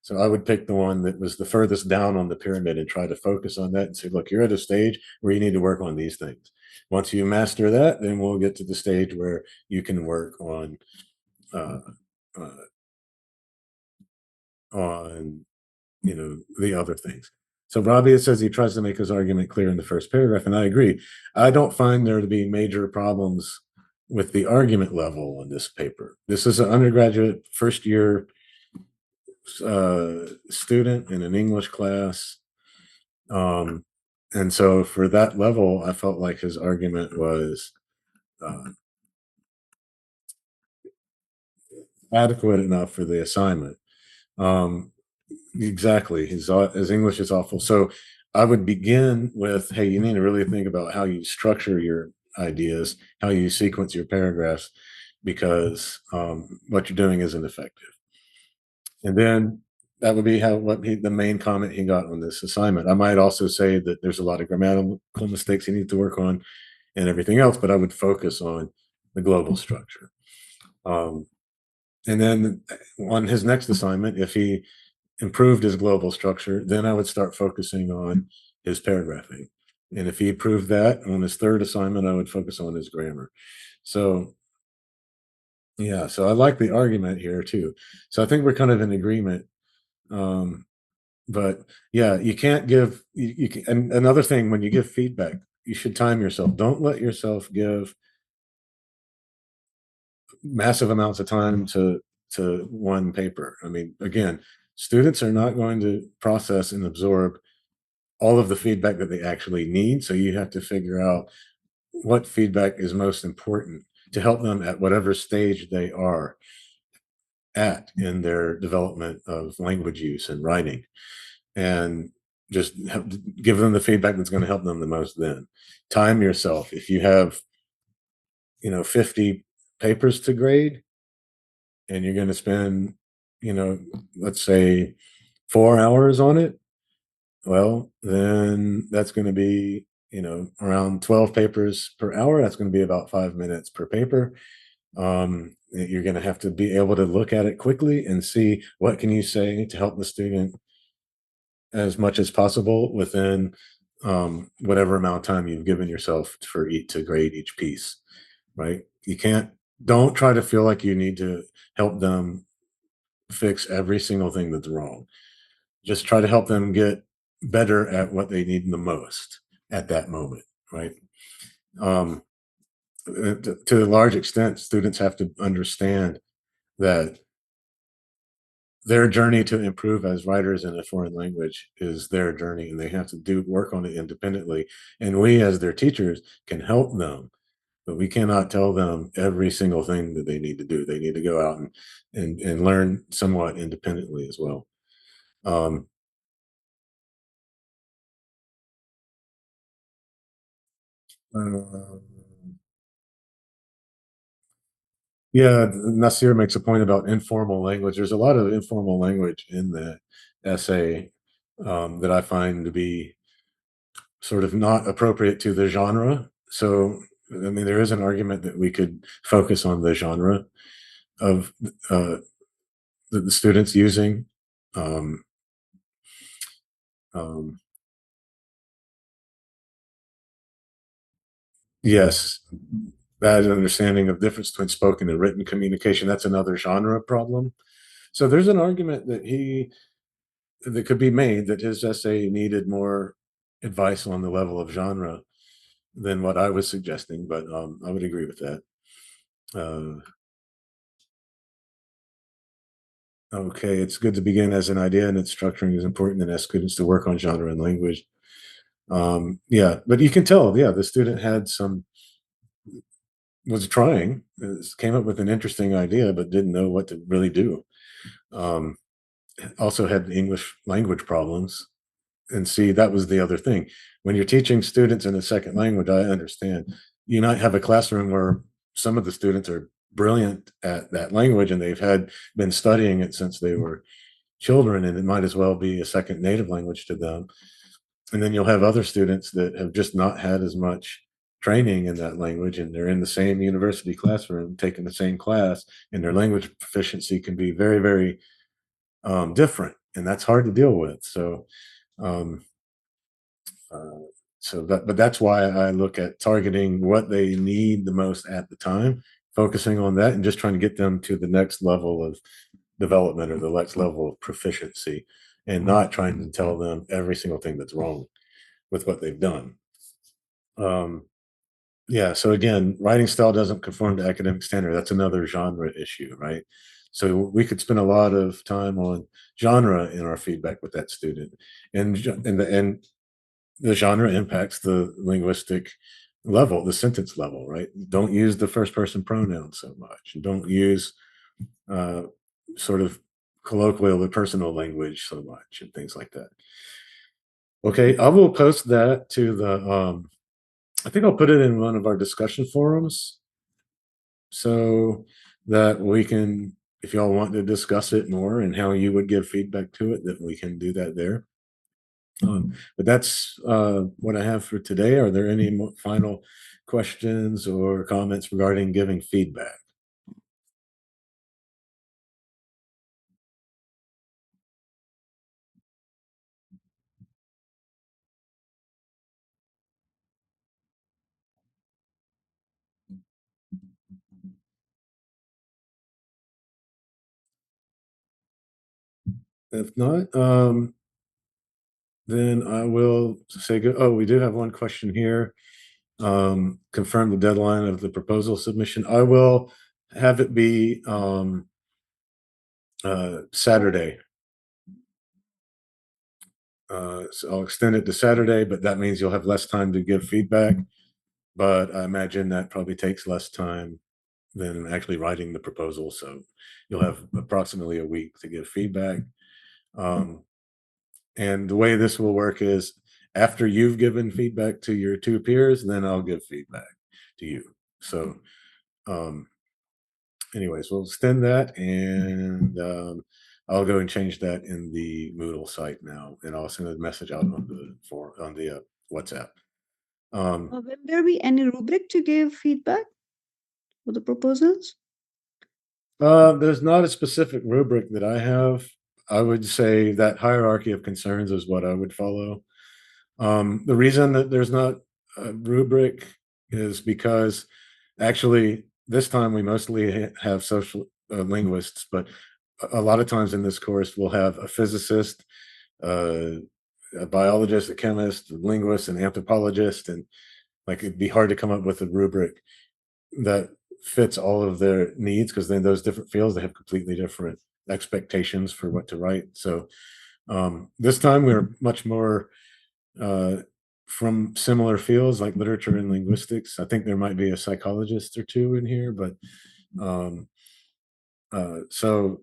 So I would pick the one that was the furthest down on the pyramid and try to focus on that and say, look, you're at a stage where you need to work on these things. Once you master that, then we'll get to the stage where you can work uh, uh, on the other things. So Rabia says he tries to make his argument clear in the first paragraph, and I agree. I don't find there to be major problems with the argument level in this paper. This is an undergraduate first year student in an English class. And so for that level, I felt like his argument was uh, adequate enough for the assignment. Um, exactly. His English is awful. So I would begin with, hey, you need to really think about how you structure your ideas, how you sequence your paragraphs, because what you're doing isn't effective. And then that would be the main comment he got on this assignment. I might also say that there's a lot of grammatical mistakes he needs to work on and everything else, but I would focus on the global structure. And then on his next assignment, if he improved his global structure, then I would start focusing on his paragraphing. And if he improved that on his third assignment, I would focus on his grammar. So yeah, so I like the argument here too. So I think we're kind of in agreement. Um, but yeah, you can't give you can, and another thing, when you give feedback, you should time yourself. Don't let yourself give massive amounts of time to one paper. I mean, again, students are not going to process and absorb all of the feedback that they actually need. So you have to figure out what feedback is most important to help them at whatever stage they are at in their development of language use and writing, and just give them the feedback that's going to help them the most. Then time yourself. If you have 50 papers to grade, and you're going to spend let's say 4 hours on it, well, then that's going to be around 12 papers per hour. That's going to be about 5 minutes per paper. You're going to have to be able to look at it quickly and see what can you say to help the student as much as possible within whatever amount of time you've given yourself to grade each piece, right? You can't don't try to feel like you need to help them fix every single thing that's wrong. Just try to help them get better at what they need the most at that moment, right? Um, to a large extent, students have to understand that their journey to improve as writers in a foreign language is their journey, and they have to do work on it independently. And we, as their teachers, can help them, but we cannot tell them every single thing that they need to do. They need to go out and learn somewhat independently as well. Um, uh, yeah, Nasir makes a point about informal language. There's a lot of informal language in the essay that I find to be sort of not appropriate to the genre. So, I mean, there is an argument that we could focus on the genre of the students using. Um, um, yes, bad understanding of difference between spoken and written communication. That's another genre problem. So there's an argument that could be made that his essay needed more advice on the level of genre than what I was suggesting, but I would agree with that. Uh, okay, it's good to begin as an idea, and its structuring is important, and ask students to work on genre and language. Yeah, but you can tell, yeah, the student had some was trying, came up with an interesting idea, but didn't know what to really do. Um, also had English language problems. And see, that was the other thing. When you're teaching students in a second language, I understand. You might have a classroom where some of the students are brilliant at that language and they've had been studying it since they were children, and it might as well be a second native language to them. And then you'll have other students that have just not had as much training in that language, and they're in the same university classroom taking the same class, and their language proficiency can be very, very different, and that's hard to deal with. Um, uh, but that's why I look at targeting what they need the most at the time, focusing on that, and just trying to get them to the next level of development or the next level of proficiency, and not trying to tell them every single thing that's wrong with what they've done. Um, yeah. So again, writing style doesn't conform to academic standard. That's another genre issue, right? So we could spend a lot of time on genre in our feedback with that student, and the genre impacts the linguistic level, the sentence level, right? Don't use the first person pronoun so much. Don't use uh, sort of colloquial or personal language so much and things like that. Okay, I will post that to I think I'll put it in one of our discussion forums so that we can, if y'all want to discuss it more and how you would give feedback to it, that we can do that there. But that's what I have for today. Are there any final questions or comments regarding giving feedback? If not, then I will say good. Oh, we do have one question here. Confirm the deadline of the proposal submission. I will have it be Saturday. So I'll extend it to Saturday, but that means you'll have less time to give feedback. But I imagine that probably takes less time than actually writing the proposal. So you'll have approximately a week to give feedback. Um, and the way this will work is after you've given feedback to your two peers, then I'll give feedback to you. So, um, anyways, we'll extend that, and I'll go and change that in the Moodle site now, and I'll send a message out on the WhatsApp. Will there be any rubric to give feedback for the proposals? There's not a specific rubric that I have. I would say that hierarchy of concerns is what I would follow. The reason that there's not a rubric is because actually this time we mostly have social linguists, but a lot of times in this course we'll have a physicist, uh, a biologist, a chemist, a linguist, an anthropologist, and like it'd be hard to come up with a rubric that fits all of their needs because then those different fields they have completely different expectations for what to write. So this time we're much more uh, from similar fields like literature and linguistics. I think there might be a psychologist or two in here, but um, so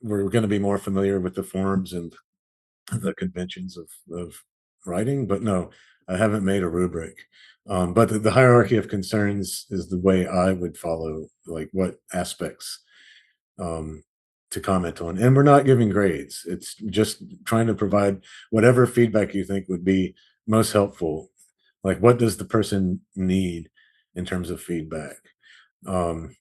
we're going to be more familiar with the forms and the conventions of writing. But no, I haven't made a rubric. But the hierarchy of concerns is the way I would follow, like what aspects um, to comment on. And we're not giving grades. It's just trying to provide whatever feedback you think would be most helpful. Like, what does the person need in terms of feedback? Um,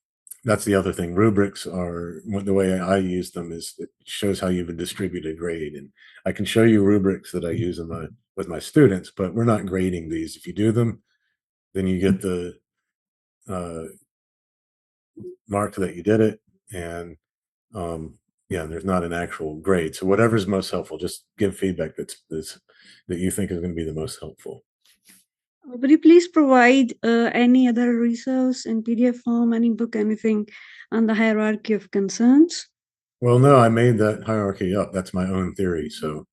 that's the other thing. Rubrics are the way I use them is it shows how you would distribute a grade. And I can show you rubrics that I use in my with my students, but we're not grading these. If you do them, then you get the uh, mark that you did it, and yeah, there's not an actual grade. So whatever's most helpful, just give feedback that you think is going to be the most helpful. Would you please provide any other resource in PDF form, any book, anything on the hierarchy of concerns? Well, no, I made that hierarchy up. That's my own theory. So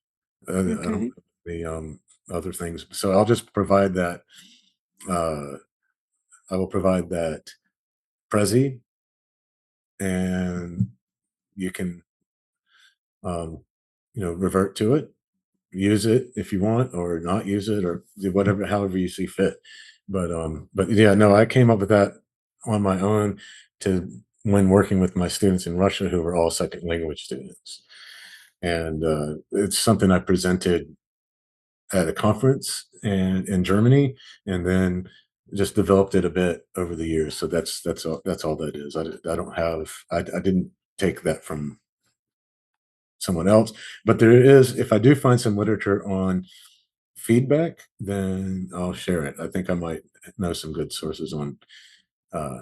I don't Okay. the other things. So I'll just provide that. Uh, I will provide that Prezi, and you can revert to it, use it if you want, or not use it, or do whatever, however you see fit. But yeah, no, I came up with that on my own to when working with my students in Russia who were all second language students, and it's something I presented at a conference in Germany, and then just developed it a bit over the years. So that's all that is. I don't have I didn't take that from someone else, but there is, if I do find some literature on feedback, then I'll share it. I think I might know some good sources on uh,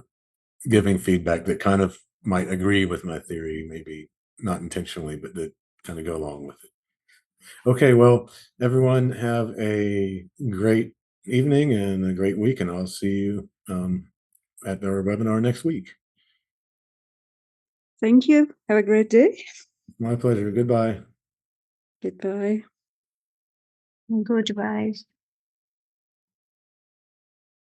giving feedback that kind of might agree with my theory, maybe not intentionally, but that kind of go along with it. Okay, well, everyone have a great evening and a great week, and I'll see you at our webinar next week. Thank you. Have a great day. My pleasure. Goodbye. Goodbye. Goodbye.